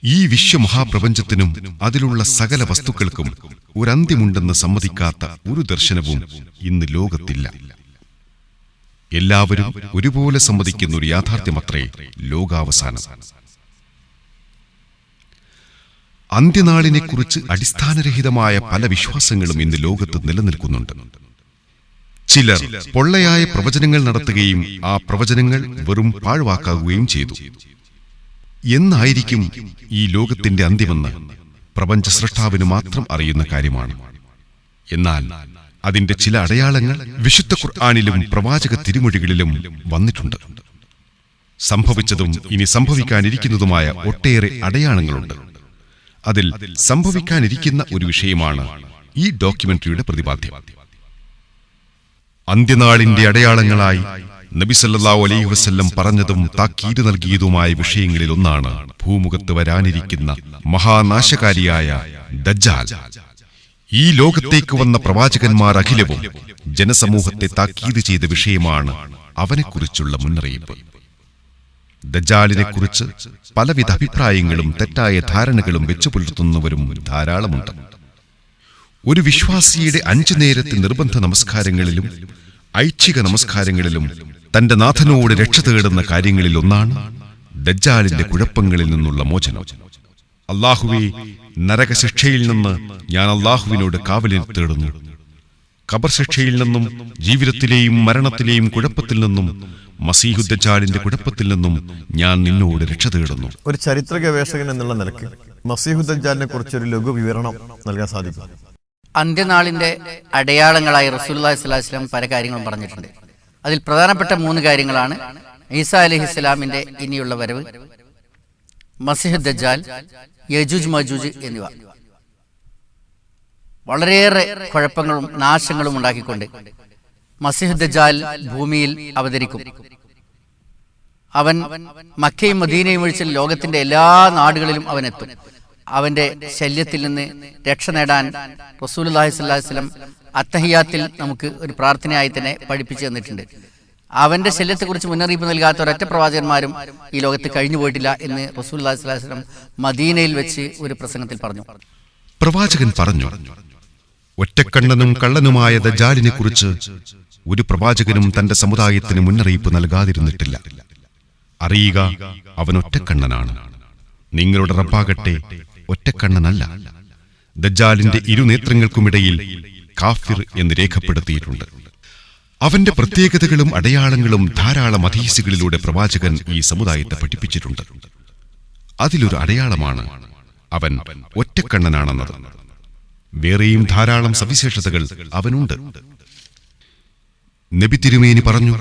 ഈ വിശ്വമഹാപ്രപഞ്ചത്തിനും അതിലുള്ള സകല വസ്തുക്കൾക്കും ഒരന്ത്യമുണ്ടെന്ന് സമ്മതിക്കാത്ത ഒരു ദർശനവും ഇന്ന് ലോകത്തില്ല. എല്ലാവരും ഒരുപോലെ സമ്മതിക്കുന്ന ഒരു യാഥാർത്ഥ്യമത്രേ ലോകാവസാനം. അന്ത്യനാളിനെക്കുറിച്ച് അടിസ്ഥാനരഹിതമായ പല വിശ്വാസങ്ങളും ഇന്ന് ലോകത്ത് നിലനിൽക്കുന്നുണ്ട്. ചിലർ പൊള്ളയായ പ്രവചനങ്ങൾ നടത്തുകയും ആ പ്രവചനങ്ങൾ വെറും പാഴ്വാക്കാകുകയും ചെയ്തു. എന്നായിരിക്കും ഈ ലോകത്തിന്റെ അന്ത്യമെന്ന് പ്രപഞ്ച സൃഷ്ടാവിന് മാത്രം അറിയുന്ന കാര്യമാണ്. എന്നാൽ അതിന്റെ ചില അടയാളങ്ങൾ വിശുദ്ധ ഖുർആനിലും പ്രവാചക തിരുമൊഴികളിലും വന്നിട്ടുണ്ട്. സംഭവിച്ചതും ഇനി സംഭവിക്കാനിരിക്കുന്നതുമായ ഒട്ടേറെ അടയാളങ്ങളുണ്ട്. അതിൽ സംഭവിക്കാനിരിക്കുന്ന ഒരു വിഷയമാണ് ഈ ഡോക്യുമെന്ററിയുടെ പ്രതിപാദ്യം. അന്ത്യനാളിന്റെ അടയാളങ്ങളായി നബി സല്ലല്ലാഹു അലൈഹി വസല്ലം പറഞ്ഞതും താക്കീത് നൽകിയതുമായ വിഷയങ്ങളിൽ ഒന്നാണ് ഭൂമുഖത്ത് വരാനിരിക്കുന്ന മഹാനാശകാരിയായ ദജ്ജാൽ. ഈ ലോകത്തേക്ക് വന്ന പ്രവാചകന്മാർ അഖിലവും ജനസമൂഹത്തെ താക്കീത് ചെയ്ത വിഷയമാണ് അവനെക്കുറിച്ചുള്ള മുന്നറിയിപ്പ്. ദജ്ജാലിനെക്കുറിച്ച് പലവിധ അഭിപ്രായങ്ങളും തെറ്റായ ധാരണകളും വെച്ചുപുലർത്തുന്നവരും ധാരാളമുണ്ട്. ഒരു വിശ്വാസിയുടെ 5 നേരത്തെ നിർബന്ധ നമസ്കാരങ്ങളിലും ഐച്ഛിക നമസ്കാരങ്ങളിലും തന്റെ നാഥനോട് രക്ഷ തേടുന്ന കാര്യങ്ങളിൽ ഒന്നാണ് ദജ്ജാലിന്റെ കുഴപ്പങ്ങളിൽ നിന്നുള്ള മോചനം. അല്ലാഹുവേ, നരകശിക്ഷയിൽ നിന്ന് ഞാൻ അല്ലാഹുവിനോട് കാവലിൽ തേടുന്നു. ഖബർ ശിക്ഷയിൽ നിന്നും ജീവിതത്തിലെയും മരണത്തിലെയും കുഴപ്പത്തിൽ നിന്നും മസീഹു ദജ്ജാലിന്റെ കുഴപ്പത്തിൽ നിന്നും ഞാൻ നിന്നോട് രക്ഷ തേടുന്നു. ഒരു ചരിത്ര ഗവേഷകൻ എന്നുള്ള നിലയ്ക്ക് മസീഹു ദജ്ജാലിനെ കുറിച്ച് ഒരു ലഘു വിവരണം നൽകാൻ സാധിക്കും. അന്ത്യനാളിന്റെ അടയാളങ്ങളായി റസൂലുള്ളാഹി സ്വല്ലല്ലാഹു അലൈഹി വസല്ലം പല കാര്യങ്ങളും പറഞ്ഞിട്ടുണ്ട്. അതിൽ പ്രധാനപ്പെട്ട 3 കാര്യങ്ങളാണ് ഈസാ അലൈഹിസ്സലാമിന്റെ ഇനിയുള്ള വരവ്, മസീഹ് ദജ്ജാൽ, യജൂജ് മജൂജ് എന്നിവ. വളരെയേറെ കുഴപ്പങ്ങളും നാശങ്ങളും ഉണ്ടാക്കിക്കൊണ്ട് മസീഹ് ദജ്ജാൽ ഭൂമിയിൽ അവതരിക്കും. അവൻ മക്കയും മദീനയും ഒഴിച്ച് ലോകത്തിന്റെ എല്ലാ നാടുകളിലും അവനെത്തും. അവന്റെ ശല്യത്തിൽ നിന്ന് രക്ഷ നേടാൻ റസൂലുള്ളാഹി സ്വല്ലല്ലാഹു അലൈഹി വസല്ലം അത്തഹിയാത്തിൽ നമുക്ക് ഒരു പ്രാർത്ഥനയായി തന്നെ പഠിപ്പിച്ചു തന്നിട്ടുണ്ട്. അവന്റെ ശല്യത്തെക്കുറിച്ച് മുന്നറിയിപ്പ് നൽകാത്ത ഒരൊറ്റ പ്രവാചകന്മാരും ഈ ലോകത്ത് കഴിഞ്ഞു പോയിട്ടില്ല എന്ന് റസൂലുള്ളാഹി സ്വല്ലല്ലാഹു അലൈഹി വസല്ലം മദീനയിൽ വെച്ച് ഒരു പ്രസംഗത്തിൽ പറഞ്ഞു. പ്രവാചകൻ പറഞ്ഞു, ഒറ്റക്കണ്ണനും കള്ളനുമായ ദജ്ജാലിനെ കുറിച്ച് ഒരു പ്രവാചകനും തന്റെ സമുദായത്തിന് മുന്നറിയിപ്പ് നൽകാതിരുന്നിട്ടില്ല. അറിയുക, അവൻ ഒറ്റക്കണ്ണനാണ്. നിങ്ങളുടെ റബ്ബാകട്ടെ ഒറ്റക്കണ്ണനല്ല. ദജ്ജാലിന്റെ ഇരുനേത്രങ്ങൾക്കുമിടയിൽ കാഫിർ എന്ന് രേഖപ്പെടുത്തിയിട്ടുണ്ട്. അവന്റെ പ്രത്യേകതകളും അടയാളങ്ങളും ധാരാളം ഹദീസുകളിലൂടെ പ്രവാചകൻ ഈ സമുദായത്തെ പഠിപ്പിച്ചിട്ടുണ്ട്. അതിലൊരു അടയാളമാണ് അവൻ ഒറ്റക്കണ്ണനാണെന്നത്. വേറെയും ധാരാളം സവിശേഷതകൾ അവനുണ്ട്. നബി തിരുമേനി പറഞ്ഞു,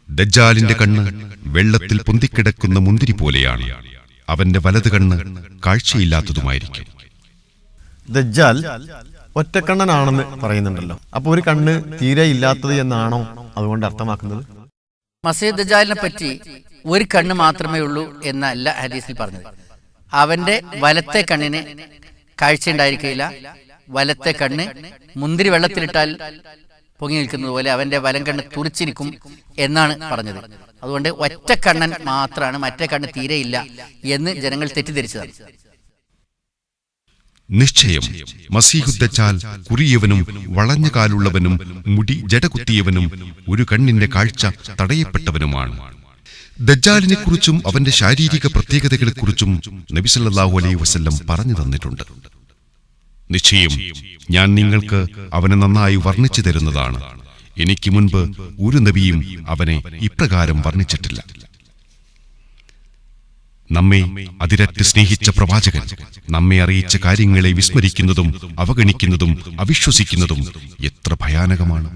ദജ്ജാലിന്റെ കണ്ണ് വെള്ളത്തിൽ പൊന്തിക്കിടക്കുന്ന മുന്തിരി പോലെയാണ്. അവന്റെ വലത് കണ്ണ് കാഴ്ചയില്ലാത്തതുമായിരിക്കും. ദജ്ജാൽ ഒറ്റക്കണ്ണനാണെന്ന് പറയുന്നുണ്ടല്ലോ. അപ്പൊ ഒരു കണ്ണ് തീരെ ഇല്ലാത്തത് എന്നാണോ അതുകൊണ്ട് അർത്ഥമാക്കുന്നത്? മസീഹ് ദജ്ജാലിനെ പറ്റി ഒരു കണ്ണ് മാത്രമേ ഉള്ളൂ എന്നല്ല ഹദീസിൽ പറഞ്ഞത്. അവന്റെ വലത്തെ കണ്ണിന് കാഴ്ചയുണ്ടായിരിക്കില്ല. വലത്തെ കണ്ണ് മുന്തിരി വെള്ളത്തിലിട്ടാൽ പൊങ്ങി നിൽക്കുന്നത് പോലെ അവന്റെ വലം കണ്ണ് തുറിച്ചിരിക്കും എന്നാണ് പറഞ്ഞത്. അതുകൊണ്ട് ഒറ്റക്കണ്ണൻ മാത്രമാണ്, മറ്റേ കണ്ണ് തീരെയില്ല എന്ന് ജനങ്ങൾ തെറ്റിദ്ധരിച്ചതാണ്. നിശ്ചയം മസീഹു ദജ്ജാൽ കുറിയവനും വളഞ്ഞ കാലുള്ളവനും മുടി ജടകുത്തിയവനും ഒരു കണ്ണിന്റെ കാഴ്ച തടയപ്പെട്ടവനുമാണ്. ദജ്ജാലിനെ കുറിച്ചും അവന്റെ ശാരീരിക പ്രത്യേകതകളെക്കുറിച്ചും നബി സല്ലല്ലാഹു അലൈഹി വസല്ലം പറഞ്ഞു തന്നിട്ടുണ്ട്. നിശ്ചയം ഞാൻ നിങ്ങൾക്ക് അവനെ നന്നായി വർണ്ണിച്ചു തരുന്നതാണ്. എനിക്ക് മുൻപ് ഒരു നബിയും അവനെ ഇപ്രകാരം വർണ്ണിച്ചിട്ടില്ല. നമ്മെ അതിരറ്റ് സ്നേഹിച്ച പ്രവാചകൻ നമ്മെ അറിയിച്ച കാര്യങ്ങളെ വിസ്മരിക്കുന്നതും അവഗണിക്കുന്നതും അവിശ്വസിക്കുന്നതും എത്ര ഭയാനകമാണ്.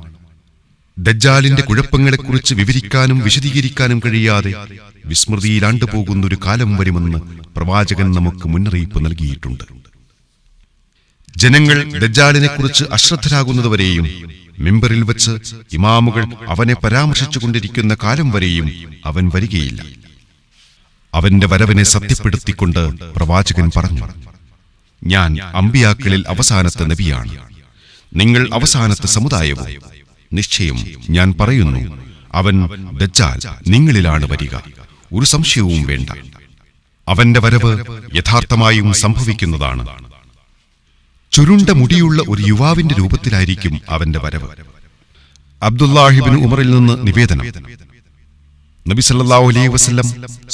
ദജ്ജാലിന്റെ കുഴപ്പങ്ങളെക്കുറിച്ച് വിവരിക്കാനും വിശദീകരിക്കാനും കഴിയാതെ വിസ്മൃതിയിലാണ്ടുപോകുന്നൊരു കാലം വരുമെന്ന് പ്രവാചകൻ നമുക്ക് മുന്നറിയിപ്പ് നൽകിയിട്ടുണ്ട്. ജനങ്ങൾ ദജ്ജാലിനെക്കുറിച്ച് അശ്രദ്ധരാകുന്നതുവരെയും മിമ്പറിൽ വെച്ച് ഇമാമുകൾ അവനെ പരാമർശിച്ചുകൊണ്ടിരിക്കുന്ന കാലം വരെയും അവൻ വരികയില്ല. അവന്റെ വരവിനെ സത്യപ്പെടുത്തിക്കൊണ്ട് പ്രവാചകൻ പറഞ്ഞു, ഞാൻ അമ്പിയാക്കളിൽ അവസാനത്തെ നബിയാണ്, നിങ്ങൾ അവസാനത്തെ സമുദായവും. നിശ്ചയം ഞാൻ പറയുന്നു, അവൻ ദജ്ജാൽ നിങ്ങളിലാണ് വരിക, ഒരു സംശയവും വേണ്ട. അവന്റെ വരവ് യഥാർത്ഥമായും സംഭവിക്കുന്നതാണ്. ചുരുണ്ട മുടിയുള്ള ഒരു യുവാവിന്റെ രൂപത്തിലായിരിക്കും അവന്റെ വരവ്. അബ്ദുല്ലാഹിബ്നു ഉമറിൽ നിന്ന് നിവേദനം, നബി സല്ലല്ലാഹു അലൈഹി വസല്ലം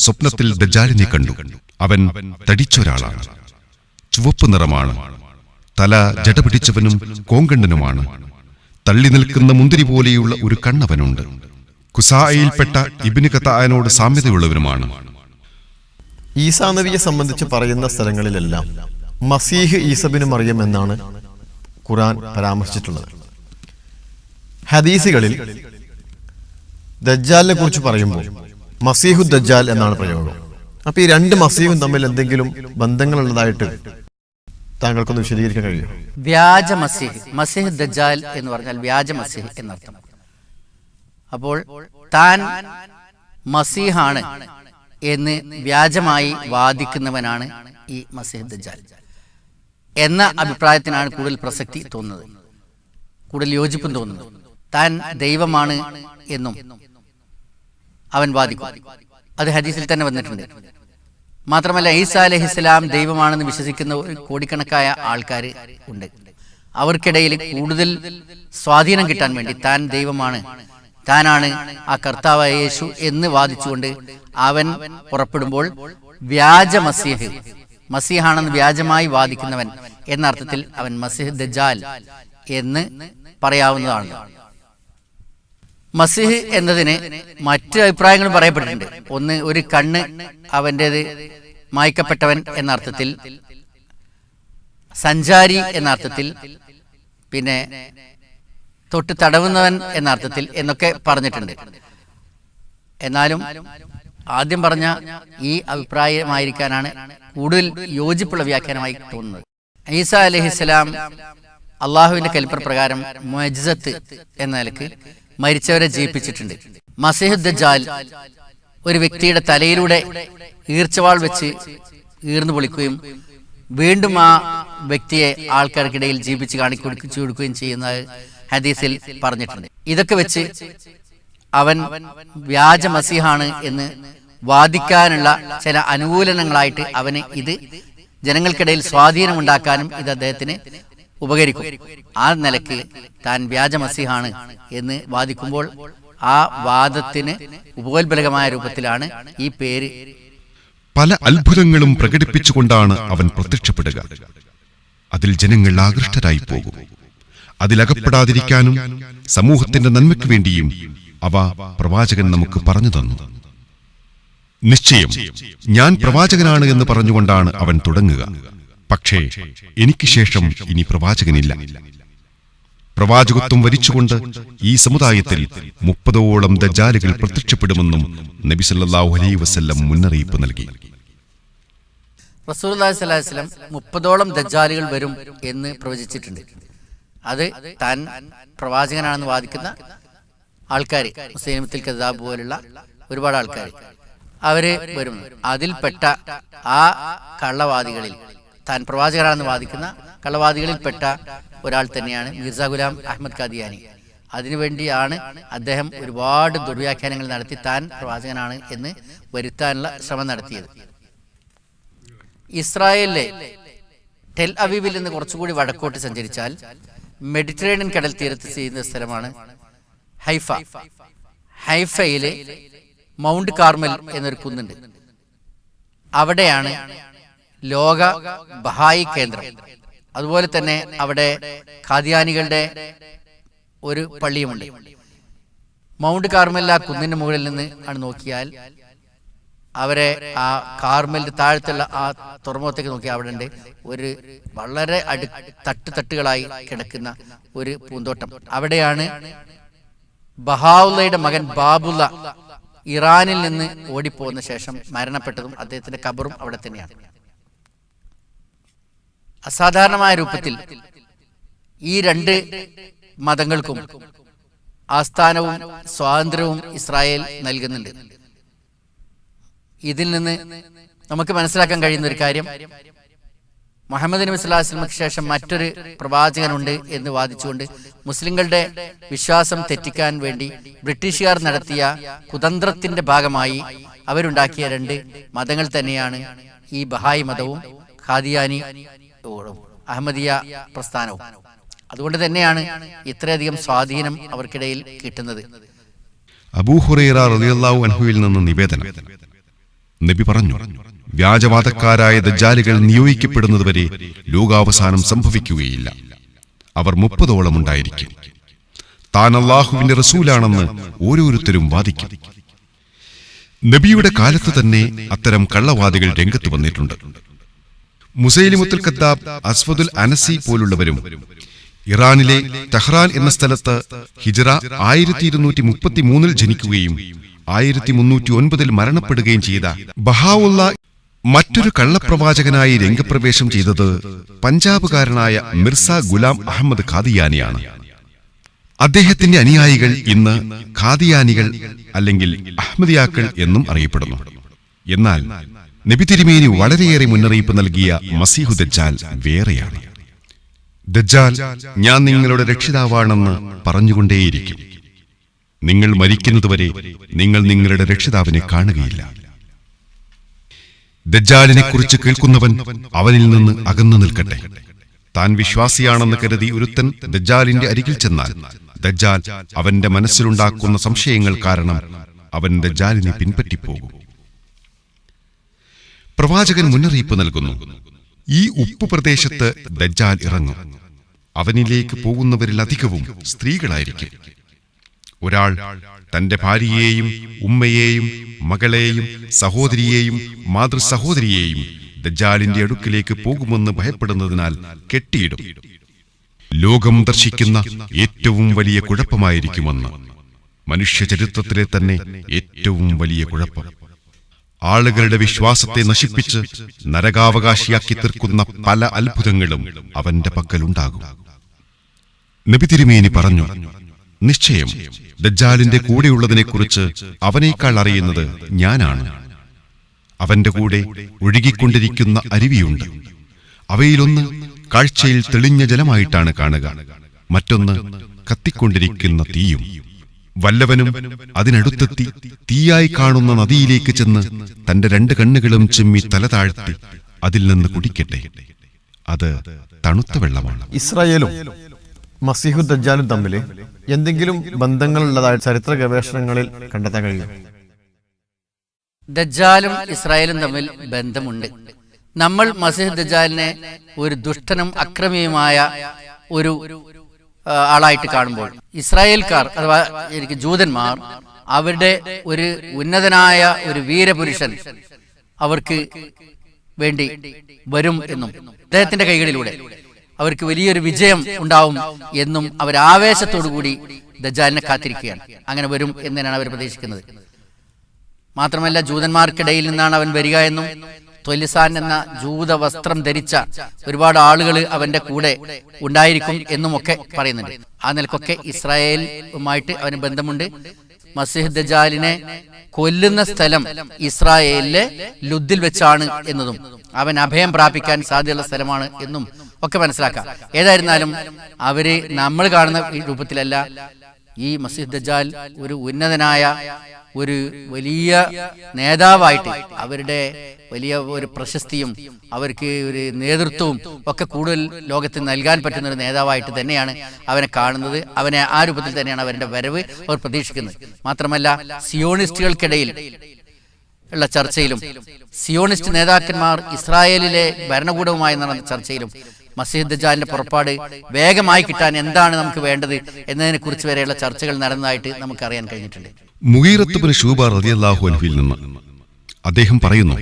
സ്വപ്നത്തിൽ ദജ്ജാലിനെ കണ്ടു. അവൻ തടിച്ചൊരാളാണ്, ചുവപ്പ് നിറമാണ്, തല ജടപിടിച്ചവനും കോങ്കണ്ണനുമാണ്. തള്ളി നിൽക്കുന്ന മുന്തിരി പോലെയുള്ള ഒരു കണ്ണവനുണ്ട്. കുസായിൽപ്പെട്ട ഇബ്നു ഖതാഅനോട് സാമ്യതയുള്ളവനുമാണ്. ഈസാ നബിയെ സംബന്ധിച്ച് പറയുന്ന സ്ഥലങ്ങളിലെല്ലാം മസീഹ് ഈസബിന് മറിയം എന്നാണ് ഖുർആൻ പരാമർശിച്ചിട്ടുള്ളത്. ഹദീസുകളിൽ ദജ്ജാലിനെ കുറിച്ച് പറയുമ്പോൾ മസീഹു ദജ്ജാൽ എന്നാണ് പ്രയോഗം. അപ്പൊ ഈ രണ്ട് മസീഹും തമ്മിൽ എന്തെങ്കിലും ബന്ധങ്ങളുള്ളതായിട്ട് താങ്കൾക്കൊന്ന് വിശദീകരിക്കാൻ കഴിയും? വ്യാജ മസീഹ്, മസീഹ് ദജ്ജാൽ എന്ന് പറഞ്ഞാൽ വ്യാജ മസീഹ് എന്നർത്ഥം. അപ്പോൾ താൻ മസീഹാണ് എന്ന് വ്യാജമായി വാദിക്കുന്നവനാണ് ഈ മസീഹ് ദജ്ജാൽ എന്ന അഭിപ്രായത്തിനാണ് കൂടുതൽ പ്രസക്തി തോന്നുന്നത്, കൂടുതൽ യോജിപ്പും തോന്നുന്നത്. താൻ ദൈവമാണ് എന്നും അവൻ വാദിക്കും. അത് ഹദീസിൽ തന്നെ വന്നിട്ടുണ്ട്. മാത്രമല്ല ഈസാ അലൈഹിസ്സലാം ദൈവമാണെന്ന് വിശ്വസിക്കുന്ന കോടിക്കണക്കായ ആൾക്കാർ ഉണ്ട്. അവർക്കിടയിൽ കൂടുതൽ സ്വാധീനം കിട്ടാൻ വേണ്ടി താൻ ദൈവമാണ്, താനാണ് ആ കർത്താവായ യേശു എന്ന് വാദിച്ചുകൊണ്ട് അവൻ പുറപ്പെടുമ്പോൾ വ്യാജ മസീഹ്, മസീഹാണെന്ന് വ്യാജമായി വാദിക്കുന്നവൻ എന്ന അർത്ഥത്തിൽ അവൻ മസീഹ് ദജ്ജാൽ എന്ന് പറയാവുന്നതാണ്. മസീഹ് എന്നതിന് മറ്റു അഭിപ്രായങ്ങളും പറയപ്പെട്ടിട്ടുണ്ട്. ഒന്ന്, ഒരു കണ്ണ് അവൻ്റേത് മായ്ക്കപ്പെട്ടവൻ എന്ന അർത്ഥത്തിൽ, സഞ്ചാരി എന്ന അർത്ഥത്തിൽ, പിന്നെ തൊട്ട് തടവുന്നവൻ എന്ന അർത്ഥത്തിൽ എന്നൊക്കെ പറഞ്ഞിട്ടുണ്ട്. എന്നാലും ആദ്യം പറഞ്ഞ ഈ അഭിപ്രായമായിരിക്കാനാണ് കൂടുതൽ യോജിപ്പുള്ള വ്യാഖ്യാനമായി തോന്നുന്നത്. ഈസാ അലൈഹിസ്സലാം അള്ളാഹുവിന്റെ കൽപ്പനപ്രകാരം മുഅ്ജിസത്ത് എന്ന നിലക്ക് മരിച്ചവരെ ജീവിപ്പിച്ചിട്ടുണ്ട്. മസീഹ് ദജ്ജാൽ ഒരു വ്യക്തിയുടെ തലയിലൂടെ ഈർച്ചവാൾ വെച്ച് ഈർന്നു പൊളിക്കുകയും വീണ്ടും ആ വ്യക്തിയെ ആൾക്കാർക്കിടയിൽ ജീവിപ്പിച്ച് കാണിച്ചു കൊടുക്കുകയും ചെയ്യുന്നത് ഹദീസിൽ പറഞ്ഞിട്ടുണ്ട്. ഇതൊക്കെ വെച്ച് അവൻ വ്യാജ മസീഹാണ് എന്ന് വാദിക്കാനുള്ള ചില അനുകൂലനങ്ങളായിട്ട് അവന് ഇത് ജനങ്ങൾക്കിടയിൽ സ്വാധീനമുണ്ടാക്കാനും ഇത് അദ്ദേഹത്തിന് ഉപകരിക്കും. ആ നിലക്ക് താൻ വ്യാജ മസീഹാണ് എന്ന് വാദിക്കുമ്പോൾ ആ വാദത്തിന് ഉപോത്ബലകമായ രൂപത്തിലാണ് ഈ പേര്. പല അത്ഭുതങ്ങളും പ്രകടിപ്പിച്ചുകൊണ്ടാണ് അവൻ പ്രത്യക്ഷപ്പെടുക. അതിൽ ജനങ്ങൾ ആകൃഷ്ടരായി പോകും. അതിലകപ്പെടാതിരിക്കാനും സമൂഹത്തിന്റെ നന്മയ്ക്ക് വേണ്ടിയും അവ പ്രവാചകൻ നമുക്ക് പറഞ്ഞു തന്നു. നിശ്ചയം ഞാൻ പ്രവാചകനാണ് എന്ന് പറഞ്ഞുകൊണ്ടാണ് അവൻ തുടങ്ങുക. പക്ഷേ എനിക്ക് ശേഷം ഇനി പ്രവാചകനില്ല. പ്രവാചകത്വം വരിച്ചുകൊണ്ട് ഈ സമുദായത്തിൽ 30ഓളം ദജ്ജാലുകൾ പ്രത്യക്ഷപ്പെടുമെന്നും നബി സല്ലല്ലാഹു അലൈഹി വസല്ലം മുന്നറിയിപ്പ് നൽകി. റസൂലുള്ളാഹി സ്വല്ലല്ലാഹു അലൈഹി വസല്ലം 30ഓളം ദജ്ജാലുകൾ വരും എന്ന് പ്രവചിച്ചിട്ടുണ്ട്. അത് താൻ പ്രവാചകനാണെന്ന് വാദിക്കുന്ന ആൾക്കാർ, മുസ്ലിമത്തിൽ കദാബ് പോലുള്ള ഒരുപാട് ആൾക്കാർ, അവര് വരും. അതിൽപ്പെട്ട ആ കള്ളവാദികളിൽ, താൻ പ്രവാചകനാണെന്ന് വാദിക്കുന്ന കള്ളവാദികളിൽപ്പെട്ട ഒരാൾ തന്നെയാണ് മിർസ ഗുലാം അഹമ്മദ് ഖാദിയാനി. അതിനുവേണ്ടിയാണ് അദ്ദേഹം ഒരുപാട് ദുർവ്യാഖ്യാനങ്ങൾ നടത്തി താൻ പ്രവാചകനാണ് എന്ന് വരുത്താനുള്ള ശ്രമം നടത്തിയത്. ഇസ്രായേലിലെ ടെൽ അവീവിൽ നിന്ന് കുറച്ചുകൂടി വടക്കോട്ട് സഞ്ചരിച്ചാൽ മെഡിറ്ററേനിയൻ കടൽ തീരത്ത് ചെയ്യുന്ന സ്ഥലമാണ് ഹൈഫ. ഹൈഫയിലെ മൗണ്ട് കാർമൽ എന്നൊരു കുന്നുണ്ട്. അവിടെയാണ് ലോക ബഹായി കേന്ദ്രം. അതുപോലെ തന്നെ അവിടെ ഖാദിയാനികളുടെ ഒരു പള്ളിയുമുണ്ട്. മൗണ്ട് കാർമൽ ആ കുന്നിന്റെ മുകളിൽ നിന്ന് ആണ് നോക്കിയാൽ അവരെ ആ കാർമലിന്റെ താഴത്തുള്ള ആ തുറമുഖത്തേക്ക് നോക്കിയാൽ അവിടെ ഉണ്ട് ഒരു വളരെ തട്ടുകളായി കിടക്കുന്ന ഒരു പൂന്തോട്ടം. അവിടെയാണ് ബഹാഉള്ളയുടെ മകൻ ബാബുള്ള ഇറാനിൽ നിന്ന് ഓടിപ്പോകുന്ന ശേഷം മരണപ്പെട്ടതും അദ്ദേഹത്തിന്റെ ഖബറും അവിടെ തന്നെയാണ്. അസാധാരണമായ രൂപത്തിൽ ഈ രണ്ട് മതങ്ങൾക്കും ആസ്ഥാനവും സ്വാതന്ത്ര്യവും ഇസ്രായേൽ നൽകുന്നുണ്ട്. ഇതിൽ നിന്ന് നമുക്ക് മനസ്സിലാക്കാൻ കഴിയുന്ന ഒരു കാര്യം, മുഹമ്മദ് നബി സ്വല്ലല്ലാഹു അലൈഹി വസല്ലമയ്ക്ക് ശേഷം മറ്റൊരു പ്രവാചകനുണ്ട് എന്ന് വാദിച്ചുകൊണ്ട് മുസ്ലിങ്ങളുടെ വിശ്വാസം തെറ്റിക്കാൻ വേണ്ടി ബ്രിട്ടീഷുകാർ നടത്തിയ കുതന്ത്രത്തിന്റെ ഭാഗമായി അവരുണ്ടാക്കിയ രണ്ട് മതങ്ങൾ തന്നെയാണ് ഈ ബഹായി മതവും ഖാദിയാനി അഹമ്മദിയ പ്രസ്ഥാനവും. അതുകൊണ്ട് തന്നെയാണ് ഇത്രയധികം സ്വാധീനം അവർക്കിടയിൽ കിട്ടുന്നത്. അബൂ ഹുറൈറ റളിയല്ലാഹു അൻഹുവിൽ നിന്ന് നിവേദനം. നബി പറഞ്ഞു, വ്യാജവാദക്കാരായ ദജ്ജാലുകൾ നിയോഗിക്കപ്പെടുന്നതുവരെ ലോകാവസാനം സംഭവിക്കുകയില്ല. അവർ 30ഓളം ഉണ്ടായിരിക്കും. താൻ അല്ലാഹുവിന്റെ റസൂലാണെന്ന് ഓരോരുത്തരും വാദിക്കും. നബിയുടെ കാലത്ത് തന്നെ അത്തരം കള്ളവാദികൾ രംഗത്ത് വന്നിട്ടുണ്ട്. മുസൈലിമുത്തുൽ കദ്ദാബ്, അസ്വദുൽ അനസി പോലുള്ളവരും ഇറാനിലെ തെഹ്റാൻ എന്ന സ്ഥലത്ത് ഹിജ്റ 1233 ജനിക്കുകയും 1309 മരണപ്പെടുകയും ചെയ്ത ബഹാഉല്ല മറ്റൊരു കള്ളപ്രവാചകനായി രംഗപ്രവേശം ചെയ്തത് പഞ്ചാബുകാരനായ മിർസ ഗുലാം അഹമ്മദ് ഖാദിയാനിയാണ്. അദ്ദേഹത്തിന്റെ അനുയായികൾ ഇന്ന് ഖാദിയാനികൾ അല്ലെങ്കിൽ അഹമ്മദിയാക്കൾ എന്നും അറിയപ്പെടുന്നു. എന്നാൽ നബി തിരുമേനി വളരെയേറെ മുന്നറിയിപ്പ് നൽകിയ മസീഹു ദജ്ജാൽ വേറെയാണ്. ദജ്ജാൽ ഞാൻ നിങ്ങളുടെ രക്ഷിതാവാണെന്ന് പറഞ്ഞുകൊണ്ടേയിരിക്കും. നിങ്ങൾ മരിക്കുന്നതുവരെ നിങ്ങൾ നിങ്ങളുടെ രക്ഷിതാവിനെ കാണുകയില്ല. ദജ്ജാലിനെ കുറിച്ച് കേൾക്കുന്നവൻ അവനിൽ നിന്ന് അകന്നു നിൽക്കട്ടെ. താൻ വിശ്വാസിയാണെന്ന് കരുതി ഒരുത്തൻ ദജ്ജാലിന്റെ അരികിൽ ചെന്നാൽ ദജ്ജാൽ അവന്റെ മനസ്സിലുണ്ടാക്കുന്ന സംശയങ്ങൾ കാരണം അവൻ ദജ്ജാലിനെ പിൻപറ്റിപ്പോകും. പ്രവാചകൻ മുന്നറിയിപ്പ് നൽകുന്നു, ഈ ഉപ്പു പ്രദേശത്ത് ദജ്ജാൽ ഇറങ്ങും. അവനിലേക്ക് പോകുന്നവരിൽ അധികവും സ്ത്രീകളായിരിക്കും. ഒരാൾ തന്റെ ഭാര്യയെയും ഉമ്മയെയും മകളെയും സഹോദരിയെയും മാതൃസഹോദരിയെയും ദജ്ജാലിന്റെ അടുക്കിലേക്ക് പോകുമെന്ന് ഭയപ്പെടുന്നതിനാൽ കെട്ടിയിടും. ലോകം ദർശിക്കുന്ന ഏറ്റവും വലിയ കുഴപ്പമായിരിക്കുമെന്ന്. മനുഷ്യചരിത്രത്തിലെ തന്നെ ഏറ്റവും വലിയ കുഴപ്പം. ആളുകളുടെ വിശ്വാസത്തെ നശിപ്പിച്ച് നരകാവകാശിയാക്കി തീർക്കുന്ന പല അത്ഭുതങ്ങളും അവന്റെ പക്കലുണ്ടാകും. നബി തിരുമേനി പറഞ്ഞു, നിശ്ചയം ദജ്ജാലിന്റെ കൂടെയുള്ളതിനെക്കുറിച്ച് അവനേക്കാൾ അറിയുന്നത് ഞാനാണ്. അവന്റെ കൂടെ ഒഴുകിക്കൊണ്ടിരിക്കുന്ന അരുവിയുണ്ട്. അവയിലൊന്ന് കാഴ്ചയിൽ തെളിഞ്ഞ ജലമായിട്ടാണ് കാണുക, മറ്റൊന്ന് കത്തിക്കൊണ്ടിരിക്കുന്ന തീയും. വല്ലവനും അതിനടുത്തെത്തി തീയായി കാണുന്ന നദിയിലേക്ക് ചെന്ന് തന്റെ 2 കണ്ണുകളും ചിമ്മി തല താഴ്ത്തി അതിൽ നിന്ന് കുടിക്കട്ടെ. അത് തണുത്ത വെള്ളമാണ്. ഇസ്രായേലും മസീഹു ദജ്ജാലും തമ്മിൽ എന്തെങ്കിലും ബന്ധങ്ങളുള്ളതായി ചരിത്ര ഗവേഷണങ്ങളിൽ കണ്ടെത്താൻ കഴിയും? ദജ്ജാലും ഇസ്രായേലും തമ്മിൽ ബന്ധമുണ്ട്. നമ്മൾ മസീഹ് ദജ്ജാലിനെ ഒരു ദുഷ്ടനും അക്രമിയുമായ ഒരു ആളായിട്ട് കാണുമ്പോൾ, ഇസ്രായേൽക്കാർ അഥവാ ജൂതന്മാർ അവരുടെ ഒരു ഉന്നതനായ ഒരു വീരപുരുഷൻ അവർക്ക് വേണ്ടി വരും എന്നും അദ്ദേഹത്തിന്റെ കൈകളിലൂടെ അവർക്ക് വലിയൊരു വിജയം ഉണ്ടാവും എന്നും അവർ ആവേശത്തോടുകൂടി ദജ്ജാലിനെ കാത്തിരിക്കുകയാണ്. അങ്ങനെ വരും എന്നാണ് അവർ പ്രതീക്ഷിക്കുന്നത്. മാത്രമല്ല, ജൂതന്മാർക്കിടയിൽ നിന്നാണ് അവൻ വരിക എന്നും ത്വലിസാൻ എന്ന ജൂത വസ്ത്രം ധരിച്ച ഒരുപാട് ആളുകൾ അവന്റെ കൂടെ ഉണ്ടായിരിക്കും എന്നും ഒക്കെ പറയുന്നുണ്ട്. ആ നിലക്കൊക്കെ ഇസ്രായേലുമായിട്ട് അവന് ബന്ധമുണ്ട്. മസീഹ് ദജ്ജാലിനെ കൊല്ലുന്ന സ്ഥലം ഇസ്രായേലിലെ ലുദ്ദിൽ വെച്ചാണ് എന്നതും അവൻ അഭയം പ്രാപിക്കാൻ സാധ്യതയുള്ള സ്ഥലമാണ് എന്നും ഒക്കെ മനസ്സിലാക്കാം. ഏതായിരുന്നാലും അവര് നമ്മൾ കാണുന്ന രൂപത്തിലല്ല. ഈ മസീഹ് ദജ്ജാൽ ഒരു ഉന്നതനായ ഒരു വലിയ നേതാവായിട്ട്, അവരുടെ വലിയ ഒരു പ്രശസ്തിയും അവർക്ക് ഒരു നേതൃത്വവും ഒക്കെ കൂടുതൽ ലോകത്തിന് നൽകാൻ പറ്റുന്ന ഒരു നേതാവായിട്ട് തന്നെയാണ് അവനെ കാണുന്നത്. അവനെ ആ രൂപത്തിൽ തന്നെയാണ് അവരുടെ വരവ് അവർ പ്രതീക്ഷിക്കുന്നത്. മാത്രമല്ല, സിയോണിസ്റ്റുകൾക്കിടയിൽ ഉള്ള ചർച്ചയിലും സിയോണിസ്റ്റ് നേതാക്കന്മാർ ഇസ്രായേലിലെ ഭരണകൂടവുമായി നടന്ന ചർച്ചയിലും മസീഹ് ദജ്ജാലിന്റെ പുറപ്പാട് വേഗമായി കിട്ടാൻ എന്താണ് നമുക്ക് വേണ്ടത് എന്നതിനെ കുറിച്ച് വരെയുള്ള ചർച്ചകൾ നടന്നതായിട്ട് നമുക്കറിയാൻ കഴിഞ്ഞിട്ടുണ്ട്. മുഗീറത്ത് ബിൻ ശൂബ റളിയല്ലാഹു അൻഹുവിൽ നിന്ന് അദ്ദേഹം പറയുന്നു,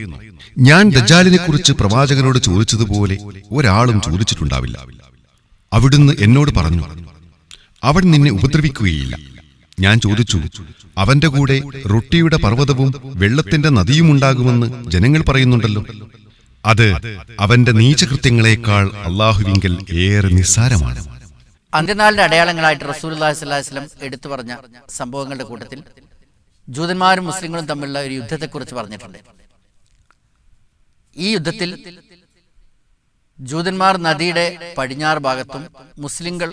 ഞാൻ ദജ്ജാലിനെ കുറിച്ച് പ്രവാചകനോട് ചോദിച്ചതുപോലെ ഒരാളും ചോദിച്ചിട്ടുണ്ടാവില്ല. അവിടുന്ന് എന്നോട് പറഞ്ഞു, അവൻ നിന്നെ ഉപദ്രവിക്കുകയില്ല. ഞാൻ ചോദിച്ചു, അവന്റെ കൂടെ റൊട്ടിയുടെ പർവ്വതവും വെള്ളത്തിന്റെ നദിയും ഉണ്ടാകുമെന്ന് ജനങ്ങൾ പറയുന്നുണ്ടല്ലോ. അത് അവന്റെ നീചകൃത്യങ്ങളെക്കാൾ അള്ളാഹുവിങ്കൽ ഏറെ നിസ്സാരമാണ്. അന്ത്യനാളിന്റെ അടയാളങ്ങളായിട്ട് റസൂലുള്ളാഹി സ്വല്ലല്ലാഹു അലൈഹി വസല്ലം എടുത്തു പറഞ്ഞ സംഭവങ്ങളുടെ കൂട്ടത്തിൽ ജൂതന്മാരും മുസ്ലിങ്ങളും തമ്മിലുള്ള ഒരു യുദ്ധത്തെക്കുറിച്ച് പറഞ്ഞിട്ടുണ്ട്. ഈ യുദ്ധത്തിൽ ജൂതന്മാർ നദിയുടെ പടിഞ്ഞാറ് ഭാഗത്തും മുസ്ലിങ്ങൾ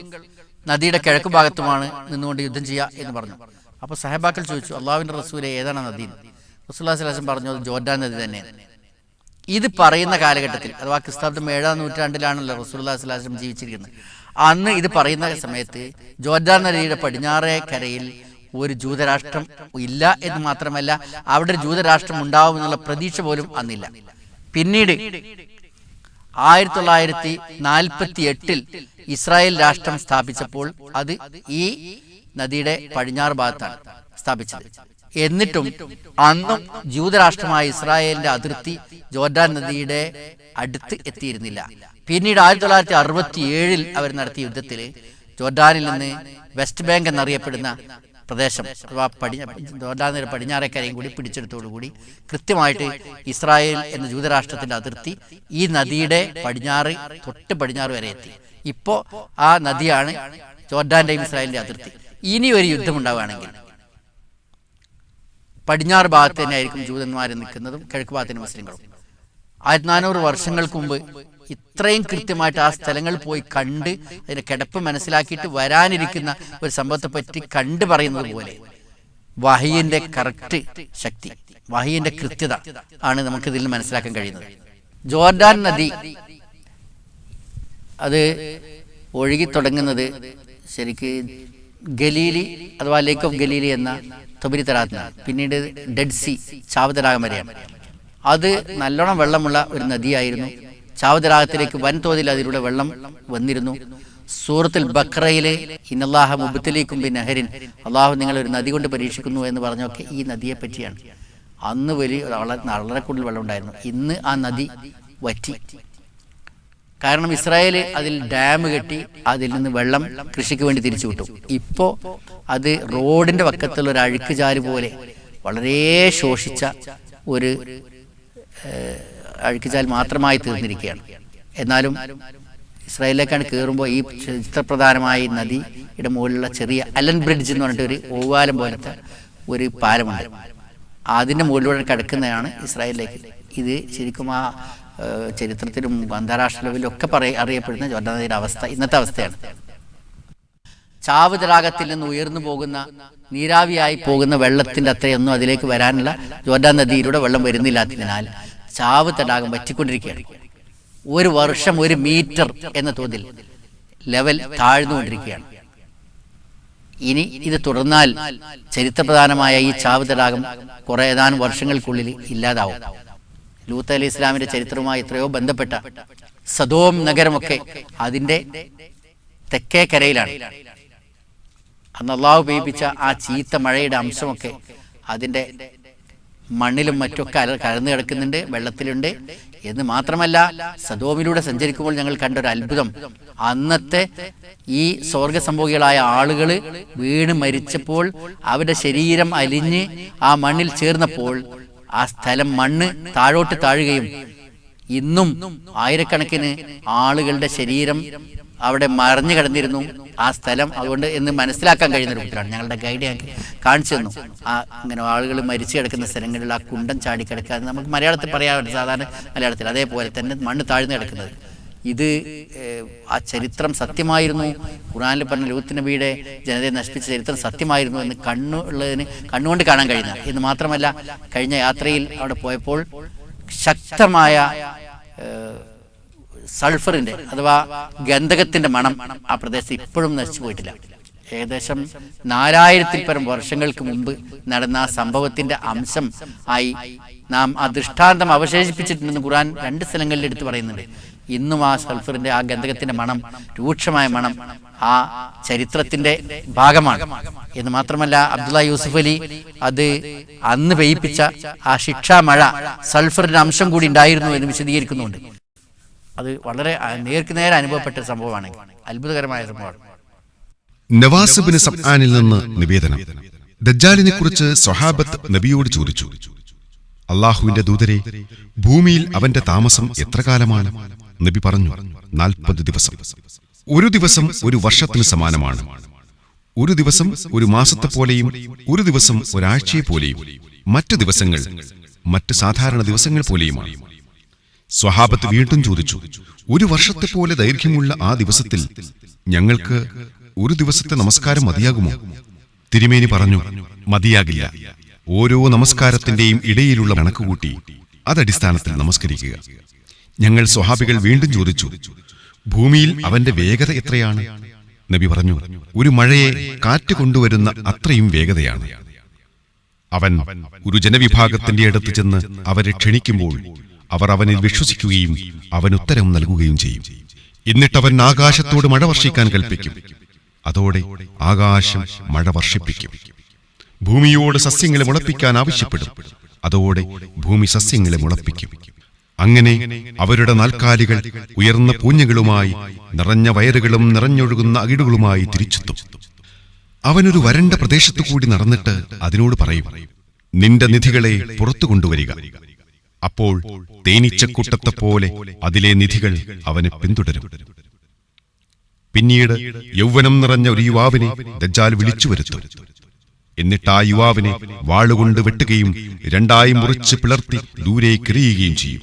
നദിയുടെ കിഴക്ക് ഭാഗത്തുമാണ് നിന്നുകൊണ്ട് യുദ്ധം ചെയ്യുക എന്ന് പറഞ്ഞു. അപ്പോൾ സഹബാക്കൾ ചോദിച്ചു, അള്ളാഹുവിൻ്റെ റസൂലെ ഏതാണ് നദി? റസൂലുള്ളാഹി സ്വല്ലല്ലാഹു അലൈഹി വസല്ലം പറഞ്ഞു, ജോർദാൻ നദി തന്നെ. ഇത് പറയുന്ന കാലഘട്ടത്തിൽ, അഥവാ ക്രിസ്താബ്ദം 7-ാം നൂറ്റാണ്ടിലാണല്ലോ റസൂലുള്ളാഹി സ്വല്ലല്ലാഹു അലൈഹി വസല്ലം ജീവിച്ചിരിക്കുന്നത്. അന്ന് ഇത് പറയുന്ന സമയത്ത് ജോർദാൻ നദിയുടെ പടിഞ്ഞാറേ കരയിൽ ഒരു ജൂതരാഷ്ട്രം ഇല്ല എന്ന് മാത്രമല്ല, അവിടെ ഒരു ജൂതരാഷ്ട്രം ഉണ്ടാവുമെന്നുള്ള പ്രതീക്ഷ പോലും അന്നില്ല. പിന്നീട് 1948 ഇസ്രായേൽ രാഷ്ട്രം സ്ഥാപിച്ചപ്പോൾ അത് ഈ നദിയുടെ പടിഞ്ഞാറ് ഭാഗത്താണ് സ്ഥാപിച്ചത്. എന്നിട്ടും അന്നും ജൂതരാഷ്ട്രമായ ഇസ്രായേലിന്റെ അതിർത്തി ജോർദാൻ നദിയുടെ അടുത്ത് എത്തിയിരുന്നില്ല. പിന്നീട് 1967 അവർ നടത്തിയ യുദ്ധത്തിൽ ജോർദാനിൽ നിന്ന് വെസ്റ്റ് ബാങ്ക് എന്നറിയപ്പെടുന്ന പ്രദേശം, അഥവാ ജോർദാൻ നദിയുടെ പടിഞ്ഞാറേക്കരയും കൂടി പിടിച്ചെടുത്തോടുകൂടി കൃത്യമായിട്ട് ഇസ്രായേൽ എന്ന ജൂതരാഷ്ട്രത്തിന്റെ അതിർത്തി ഈ നദിയുടെ പടിഞ്ഞാറ് തൊട്ട് പടിഞ്ഞാറ് വരെ എത്തി. ഇപ്പോ ആ നദിയാണ് ജോർദാന്റെയും ഇസ്രായേലിന്റെ അതിർത്തി. ഇനി ഒരു യുദ്ധം ഉണ്ടാവുകയാണെങ്കിൽ പടിഞ്ഞാറ് ഭാഗത്ത് തന്നെ ആയിരിക്കും ജൂതന്മാർ നിൽക്കുന്നതും കിഴക്ക് ഭാഗത്തിന് മുസ്ലിങ്ങളും. 1400 വർഷങ്ങൾക്ക് മുമ്പ് ഇത്രയും കൃത്യമായിട്ട് ആ സ്ഥലങ്ങളിൽ പോയി കണ്ട് അതിന്റെ കിടപ്പ് മനസ്സിലാക്കിയിട്ട് വരാനിരിക്കുന്ന ഒരു സംഭവത്തെ പറ്റി കണ്ടു പറയുന്നത് പോലെ വഹയിന്റെ കറക്റ്റ് ശക്തി, വഹയിന്റെ കൃത്യത ആണ് നമുക്ക് ഇതിൽ മനസ്സിലാക്കാൻ കഴിയുന്നത്. ജോർദാൻ നദി അത് ഒഴുകി തുടങ്ങുന്നത് ശരിക്ക് ഗലീലി അഥവാ ലേക്ക് ഓഫ് ഗലീലി എന്ന തൊബരി തടാകത്തിനാണ്. പിന്നീട് ഡെഡ് സി ചാവതടാകം വരെയാണ്. അത് നല്ലോണം വെള്ളമുള്ള ഒരു നദിയായിരുന്നു. ചാവതടാകത്തിലേക്ക് വൻതോതിൽ അതിലൂടെ വെള്ളം വന്നിരുന്നു. സൂറത്തുൽ ബഖറയിലെ ഇന്നല്ലാഹ മുബ്തലീക്കും ബിനഹരിൻ, അള്ളാഹു നിങ്ങൾ ഒരു നദി കൊണ്ട് പരീക്ഷിക്കുന്നു എന്ന് പറഞ്ഞൊക്കെ ഈ നദിയെ പറ്റിയാണ്. അന്ന് വളരെ കൂടുതൽ വെള്ളം ഉണ്ടായിരുന്നു. ഇന്ന് ആ നദി വറ്റി. കാരണം ഇസ്രായേൽ അതിൽ ഡാം കെട്ടി അതിൽ നിന്ന് വെള്ളം കൃഷിക്ക് വേണ്ടി തിരിച്ചു വിട്ടു. ഇപ്പോ അത് റോഡിന്റെ പക്കത്തുള്ള ഒരു അഴുക്കുചാല് പോലെ വളരെ ശോഷിച്ച ഒരു അഴുക്കുചാൽ മാത്രമായി തീർന്നിരിക്കുകയാണ്. എന്നാലും ഇസ്രായേലിലേക്കാണ് കയറുമ്പോൾ ഈ ചരിത്രപ്രധാനമായ നദിയുടെ മുകളിലുള്ള ചെറിയ അലൻ ബ്രിഡ്ജ് എന്ന് പറഞ്ഞിട്ട് ഒരു ഓവാലം പോലത്തെ ഒരു പാലമുണ്ട്. അതിൻ്റെ മുകളിലൂടെ കിടക്കുന്നതാണ് ഇസ്രായേലിലേക്ക്. ഇത് ശരിക്കും ആ ചരിത്രത്തിലും അന്താരാഷ്ട്ര ലെവലിലും ഒക്കെ അറിയപ്പെടുന്ന ജോർദാൻ നദിയുടെ അവസ്ഥ ഇന്നത്തെ അവസ്ഥയാണ്. ചാവ് തടാകത്തിൽ നിന്ന് ഉയർന്നു പോകുന്ന നീരാവിയായി പോകുന്ന വെള്ളത്തിന്റെ അത്രയൊന്നും അതിലേക്ക് വരാനുള്ള ജോർദാൻ നദിയിലൂടെ വെള്ളം വരുന്നില്ലാത്തതിനാൽ ചാവ് തടാകം വറ്റിക്കൊണ്ടിരിക്കുകയാണ്. ഒരു വർഷം 1 മീറ്റർ എന്ന തോതിൽ ലെവൽ താഴ്ന്നുകൊണ്ടിരിക്കുകയാണ്. ഇനി ഇത് തുടർന്നാൽ ചരിത്രപ്രധാനമായ ഈ ചാവ് തടാകം കുറെ ഏതാനും വർഷങ്ങൾക്കുള്ളിൽ ഇല്ലാതാവും. ലൂത്ത് അലി ഇസ്ലാമിന്റെ ചരിത്രവുമായി എത്രയോ ബന്ധപ്പെട്ട സദോം നഗരമൊക്കെ അതിന്റെ തെക്കേ കരയിലാണ്. അന്ന് അള്ളാഹു പെയ്യിപ്പിച്ച ആ ചീത്ത മഴയുടെ അംശമൊക്കെ അതിന്റെ മണ്ണിലും മറ്റൊക്കെ കലർന്നു കിടക്കുന്നുണ്ട്, വെള്ളത്തിലുണ്ട്. എന്ന് മാത്രമല്ല, സദോമിലൂടെ സഞ്ചരിക്കുമ്പോൾ ഞങ്ങൾ കണ്ട ഒരു അത്ഭുതം, അന്നത്തെ ഈ സ്വർഗസംഭോഗികളായ ആളുകൾ വീണ് മരിച്ചപ്പോൾ അവരുടെ ശരീരം അലിഞ്ഞ് ആ മണ്ണിൽ ചേർന്നപ്പോൾ ആ സ്ഥലം മണ്ണ് താഴോട്ട് താഴുകയും ഇന്നും ആയിരക്കണക്കിന് ആളുകളുടെ ശരീരം അവിടെ മറിഞ്ഞു കിടന്നിരുന്നു ആ സ്ഥലം. അതുകൊണ്ട് എന്ന് മനസ്സിലാക്കാൻ കഴിയുന്ന രൂപത്തിലാണ് ഞങ്ങളുടെ ഗൈഡ് ഞങ്ങൾക്ക് കാണിച്ചു തന്നു. ആ ഇങ്ങനെ ആളുകൾ മരിച്ചു കിടക്കുന്ന സ്ഥലങ്ങളിൽ ആ കുണ്ടം ചാടി കിടക്കാതെ നമുക്ക് മലയാളത്തിൽ പറയാറുണ്ട്, സാധാരണ മലയാളത്തിൽ. അതേപോലെ തന്നെ മണ്ണ് താഴ്ന്നു കിടക്കുന്നത്. ഇത് ആ ചരിത്രം സത്യമായിരുന്നു. ഖുർആനിൽ പറഞ്ഞ ലൂത്ത് നബിയുടെ ജനതയെ നശിപ്പിച്ച ചരിത്രം സത്യമായിരുന്നു എന്ന് കണ്ണുകൊണ്ട് കാണാൻ കഴിയുന്ന. എന്ന് മാത്രമല്ല, കഴിഞ്ഞ യാത്രയിൽ അവിടെ പോയപ്പോൾ ശക്തമായ സൾഫറിന്റെ അഥവാ ഗന്ധകത്തിന്റെ മണം ആ പ്രദേശത്ത് ഇപ്പോഴും നശിച്ചു പോയിട്ടില്ല. ഏകദേശം 4000-ൽ പരം വർഷങ്ങൾക്ക് മുമ്പ് നടന്ന ആ സംഭവത്തിന്റെ അംശം ആയി നാം ആ ദൃഷ്ടാന്തം അവശേഷിപ്പിച്ചിട്ടുണ്ടെന്ന് ഖുർആൻ 2 സ്ഥലങ്ങളിൽ എടുത്തു പറയുന്നുണ്ട്. ഇന്നും ആ സൾഫറിന്റെ ആ ഗന്ധകത്തിന്റെ മണം, രൂക്ഷമായ മണം ആ ചരിത്രത്തിന്റെ ഭാഗമാണ്. എന്ന് മാത്രമല്ല, അബ്ദുള്ള യൂസുഫ് അലി അത് അന്ന് പെയ്യിപ്പിച്ച ആ ശിക്ഷാ മഴ സൾഫറിന്റെ അംശം കൂടി ഉണ്ടായിരുന്നു എന്ന് വിശദീകരിക്കുന്നുണ്ട്. അത് വളരെ നേർക്ക് നേരെ അനുഭവപ്പെട്ട സംഭവമാണ്, അത്ഭുതകരമായ സംഭവമാണ്. നവാസ് ബിൻ സബ്ആനിൽ നിന്ന് നിവേദനം. ദജ്ജാലിനെ കുറിച്ച് സ്വഹാബത്ത് നബിയോട് ചോദിച്ചു, അള്ളാഹുവിന്റെ ദൂതരെ, ഭൂമിയിൽ അവന്റെ താമസം എത്ര കാലമാണ്? നബി പറഞ്ഞു, 40 ദിവസം. ഒരു ദിവസം ഒരു വർഷത്തിന് സമാനമാണ്. ഒരു ദിവസം ഒരു മാസത്തെ പോലെയും ഒരു ദിവസം ഒരാഴ്ചയെ പോലെയും മറ്റു ദിവസങ്ങൾ മറ്റ് സാധാരണ ദിവസങ്ങൾ പോലെയുമാണ്. സ്വഹാബത്ത് വീണ്ടും ചോദിച്ചു, 1 വർഷത്തെപ്പോലെ ദൈർഘ്യമുള്ള ആ ദിവസത്തിൽ ഞങ്ങൾക്ക് ഒരു ദിവസത്തെ നമസ്കാരം മതിയാകുമോ? തിരുമേനി പറഞ്ഞു, മതിയാകില്ല. ഓരോ നമസ്കാരത്തിന്റെയും ഇടയിലുള്ള കണക്കുകൂട്ടി അതടിസ്ഥാനത്തിൽ നമസ്കരിക്കുക. ഞങ്ങൾ സ്വഹാബികൾ വീണ്ടും ചോദിച്ചു, ഭൂമിയിൽ അവന്റെ വേഗത എത്രയാണ്? നബി പറഞ്ഞു, ഒരു മഴയെ കാറ്റ് കൊണ്ടുവരുന്ന അത്രയും വേഗതയാണ്. അവൻ ഒരു ജനവിഭാഗത്തിന്റെ അടുത്ത് ചെന്ന് അവരെ ക്ഷണിക്കുമ്പോൾ അവർ അവനിൽ വിശ്വസിക്കുകയും അവൻ ഉത്തരം നൽകുകയും ചെയ്യും. എന്നിട്ടവൻ ആകാശത്തോട് മഴ വർഷിക്കാൻ കൽപ്പിക്കും. അതോടെ ആകാശം മഴ വർഷിപ്പിക്കും. ഭൂമിയോട് സസ്യങ്ങളെ മുളപ്പിക്കാൻ ആവശ്യപ്പെടും. അതോടെ ഭൂമി സസ്യങ്ങളെ മുളപ്പിക്കും. അങ്ങനെ അവരുടെ നാൽക്കാലികൾ ഉയർന്ന പൂഞ്ഞകളുമായി, നിറഞ്ഞ വയറുകളും നിറഞ്ഞൊഴുകുന്ന അകിടുകളുമായി തിരിച്ചെത്തും. അവനൊരു വരണ്ട പ്രദേശത്തു കൂടി നടന്നിട്ട് അതിനോട് പറയും, നിന്റെ നിധികളെ പുറത്തു കൊണ്ടുവരിക. അപ്പോൾ തേനീച്ചക്കൂട്ടത്തെപ്പോലെ അതിലെ നിധികൾ അവനെ പിന്തുടരും. പിന്നീട് യൗവനം നിറഞ്ഞ ഒരു യുവാവിനെ ദജ്ജാൽ വിളിച്ചു വരുത്തും. എന്നിട്ട് ആ യുവാവിനെ വാളുകൊണ്ട് വെട്ടുകയും 2 മുറിച്ച് പിളർത്തി ദൂരേക്കെറിയുകയും ചെയ്യും.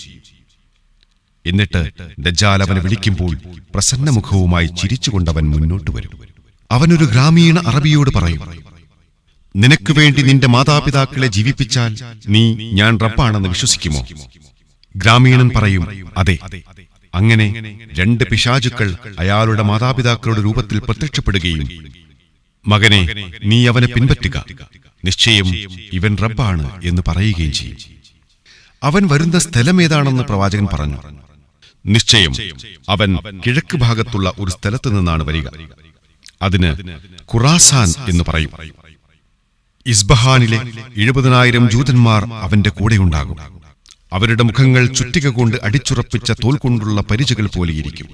എന്നിട്ട് ദജ്ജാൽ അവനെ വിളിക്കുമ്പോൾ പ്രസന്നമുഖവുമായി ചിരിച്ചുകൊണ്ടവൻ മുന്നോട്ട് വരും. അവനൊരു ഗ്രാമീണ അറബിയോട് പറയും, നിനക്ക് വേണ്ടി നിന്റെ മാതാപിതാക്കളെ ജീവിപ്പിച്ചാൽ നീ ഞാൻ റബ്ബാണെന്ന് വിശ്വസിക്കുമോ? ഗ്രാമീണൻ പറയും, അതെ. അങ്ങനെ 2 പിശാചുക്കൾ അയാളുടെ മാതാപിതാക്കളുടെ രൂപത്തിൽ പ്രത്യക്ഷപ്പെടുകയും, മകനെ, നീ അവനെ പിൻപറ്റുക, നിശ്ചയം ഇവൻ റബ്ബാണ് എന്ന് പറയുകയും ചെയ്യും. അവൻ വരുന്ന സ്ഥലം ഏതാണെന്ന് പ്രവാചകൻ പറഞ്ഞു. നിശ്ചയം അവൻ കിഴക്ക് ഭാഗത്തുള്ള ഒരു സ്ഥലത്ത് നിന്നാണ് വരിക. അതിന് ഖുറാസാൻ എന്ന് പറയും. ഇസ്ബഹാനിലെ 70,000 ജൂതന്മാർ അവന്റെ കൂടെയുണ്ടാകും. അവരുടെ മുഖങ്ങൾ ചുറ്റിക കൊണ്ട് അടിച്ചുറപ്പിച്ച തോൽ കൊണ്ടുള്ള പരിചകൾ പോലെയിരിക്കും.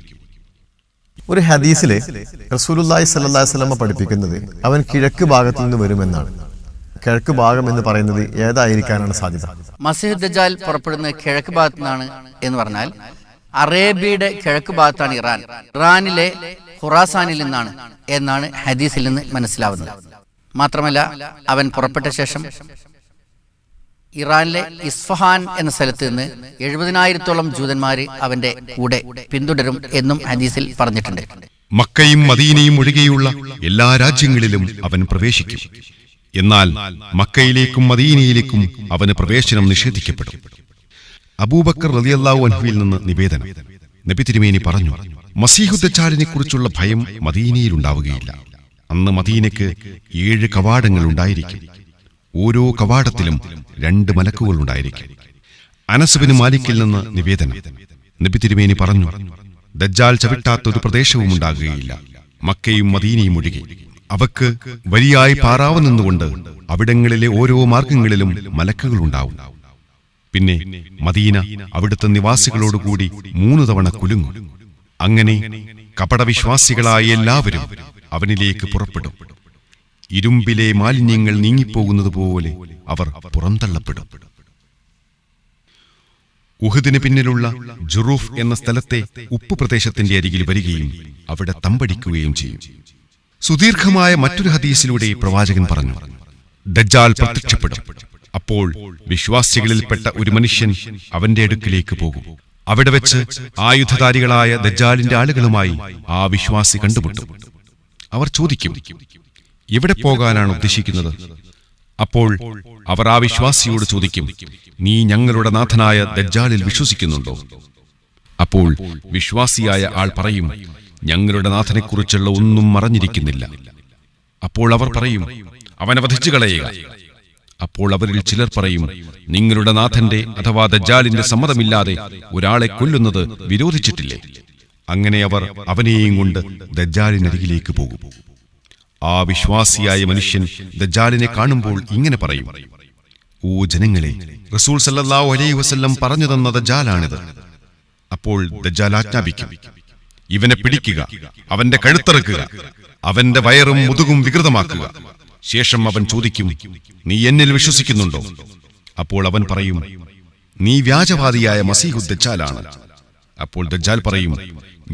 ഒരു ഹദീസിലെ റസൂലുള്ളാഹി സ്വല്ലല്ലാഹു അലൈഹി വസല്ലം പഠിപ്പിക്കുന്നത് അവൻ കിഴക്ക് ഭാഗത്തു നിന്ന് വരുമെന്നാണ്. കിഴക്ക് ഭാഗം എന്ന് പറയുന്നത് ഏതായിരിക്കാനാണ് സാധ്യത? മസീഹ് ദജ്ജാൽ പുറപ്പെടുന്നത് കിഴക്ക് ഭാഗത്തു നിന്നാണ് എന്ന് പറഞ്ഞാൽ അറേബ്യയുടെ കിഴക്ക് ഭാഗത്താണ് ഇറാൻ. ഇറാനിലെ ഖുറാസാനിൽ നിന്നാണ് എന്നാണ് ഹദീസിൽ നിന്ന് മനസ്സിലാവുന്നത്. മാത്രമല്ല, അവൻ പുറപ്പെട്ട ശേഷം ഇറാനിലെ ഇസ്ഫഹാൻ എന്ന സ്ഥലത്ത് നിന്ന് 70,000-ഓളം ജൂതന്മാര് അവന്റെ കൂടെ പിന്തുടരും എന്നും ഹദീസിൽ പറഞ്ഞിട്ടുണ്ട്. മക്കയും മദീനയും ഒഴികെയുള്ള എല്ലാ രാജ്യങ്ങളിലും അവൻ പ്രവേശിക്കും. എന്നാൽ മക്കയിലേക്കും മദീനയിലേക്കും അവന് പ്രവേശനം നിഷേധിക്കപ്പെടും. അബൂബക്കർ റളിയല്ലാഹു അൻഹുവിൽ നിന്ന് നിവേദനം. നബി തിരുമേനി പറഞ്ഞു, മസീഹു ദജ്ജാലിനെ കുറിച്ചുള്ള ഭയം മദീനയിൽ ഉണ്ടാവുകയില്ല. അന്ന് മദീനയ്ക്ക് 7 കവാടങ്ങൾ ഉണ്ടായിരിക്കും. ഓരോ കവാടത്തിലും 2 മലക്കുകൾ ഉണ്ടായിരിക്കും. അനസ് ബിൻ മാലിക്കിൽ നിന്ന് നിവേദനം. നബി തിരുമേനി പറഞ്ഞു, ദജ്ജാൽ ചവിട്ടാത്തൊരു പ്രദേശവും ഉണ്ടാകുകയില്ല, മക്കയും മദീനയും ഒഴികെ. അവക്ക് വരിയായി പാറാവ് നിന്നുകൊണ്ട് അവിടങ്ങളിലെ ഓരോ മാർഗങ്ങളിലും മലക്കുകൾ ഉണ്ടാവും. പിന്നെ മദീന അവിടുത്തെ നിവാസികളോടുകൂടി 3 തവണ കുലുങ്ങും. അങ്ങനെ കപടവിശ്വാസികളായ എല്ലാവരും അവനിലേക്ക് പുറപ്പെടും. ഇരുമ്പിലെ മാലിന്യങ്ങൾ നീങ്ങിപ്പോകുന്നത് പോലെ അവർ പുറന്തള്ളപ്പെടും. ഉഹദിന് പിന്നിലുള്ള ജുറൂഫ് എന്ന സ്ഥലത്തെ ഉപ്പു പ്രദേശത്തിന്റെ അരികിൽ വരികയും അവിടെ തമ്പടിക്കുകയും ചെയ്യും. സുദീർഘമായ മറ്റൊരു ഹദീസിലൂടെ പ്രവാചകൻ പറഞ്ഞു, ദജ്ജാൽ പ്രത്യക്ഷപ്പെടും. അപ്പോൾ വിശ്വാസികളിൽപ്പെട്ട ഒരു മനുഷ്യൻ അവന്റെ അടുക്കിലേക്ക് പോകും. അവിടെ വെച്ച് ആയുധധാരികളായ ദജ്ജാലിന്റെ ആളുകളുമായി ആ വിശ്വാസി കണ്ടുമുട്ടും. അവർ ചോദിക്കും, എവിടെ പോകാനാണ് ഉദ്ദേശിക്കുന്നത്? അപ്പോൾ അവർ ആ വിശ്വാസിയോട് ചോദിക്കും, നീ ഞങ്ങളുടെ നാഥനായ ദജ്ജാലിൽ വിശ്വസിക്കുന്നുണ്ടോ? അപ്പോൾ വിശ്വാസിയായ ആൾ പറയും, ഞങ്ങളുടെ നാഥനെക്കുറിച്ചുള്ള ഒന്നും മറഞ്ഞിരിക്കുന്നില്ല. അപ്പോൾ അവർ പറയും, അവനെ വധിച്ചു കളയുക. അപ്പോൾ അവരിൽ ചിലർ പറയും, നിങ്ങളുടെ നാഥന്റെ അഥവാ ദജ്ജാലിന്റെ സമ്മതമില്ലാതെ ഒരാളെ കൊല്ലുന്നത് വിരോധിച്ചിട്ടില്ലേ? അങ്ങനെ അവർ അവനെയും കൊണ്ട് ദജ്ജാലിനരികിലേക്ക് പോകും. ആ വിശ്വാസിയായ മനുഷ്യൻ ദജ്ജാലിനെ കാണുമ്പോൾ ഇങ്ങനെ പറയും, ഓ ജനങ്ങളെ, റസൂൽ സല്ലല്ലാഹു അലൈഹി വസല്ലം പറഞ്ഞു തന്ന ദജ്ജാലാണിത്. അപ്പോൾ ദജ്ജാൽ ആജ്ഞാപിക്കും, ഇവനെ പിടിക്കുക, അവന്റെ കഴുത്തറുക്കുക, അവന്റെ വയറും മുതുകും വികൃതമാക്കുക. ശേഷം അവൻ ചോദിക്കും, നീ എന്നിൽ വിശ്വസിക്കുന്നുണ്ടോ? അപ്പോൾ അവൻ പറയും, നീ വ്യാജവാദിയായ മസീഹു ദജ്ജാലാണ്. അപ്പോൾ ദജ്ജാൽ പറയും,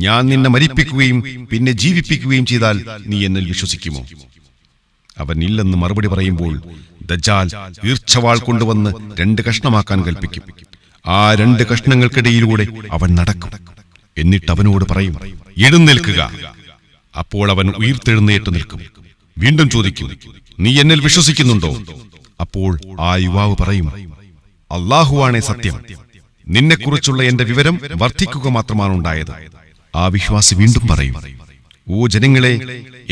ഞാൻ നിന്നെ മരിപ്പിക്കുകയും പിന്നെ ജീവിപ്പിക്കുകയും ചെയ്താൽ നീ എന്നിൽ വിശ്വസിക്കുമോ? അവൻ ഇല്ലെന്ന് മറുപടി പറയുമ്പോൾ ദജ്ജാൽ ഈർച്ചവാൾ കൊണ്ടുവന്ന് 2 കഷ്ണമാക്കാൻ കൽപ്പിക്കും. ആ 2 കഷ്ണങ്ങൾക്കിടയിലൂടെ അവൻ നടക്കും. എന്നിട്ട് അവനോട് പറയും, എഴുന്നേൽക്കുക. അപ്പോൾ അവൻ ഉയർത്തെഴുന്നേറ്റ് നിൽക്കും. വീണ്ടും ചോദിക്കും, നീ എന്നിൽ വിശ്വസിക്കുന്നുണ്ടോ? അപ്പോൾ ആ യുവാവ് പറയും, അല്ലാഹുവാണേ സത്യം, നിന്നെക്കുറിച്ചുള്ള എന്റെ വിവരം വർദ്ധിക്കുക മാത്രമാണ് ഉണ്ടായത്. ആ വിശ്വാസി വീണ്ടും പറയും, ഓ ജനങ്ങളെ,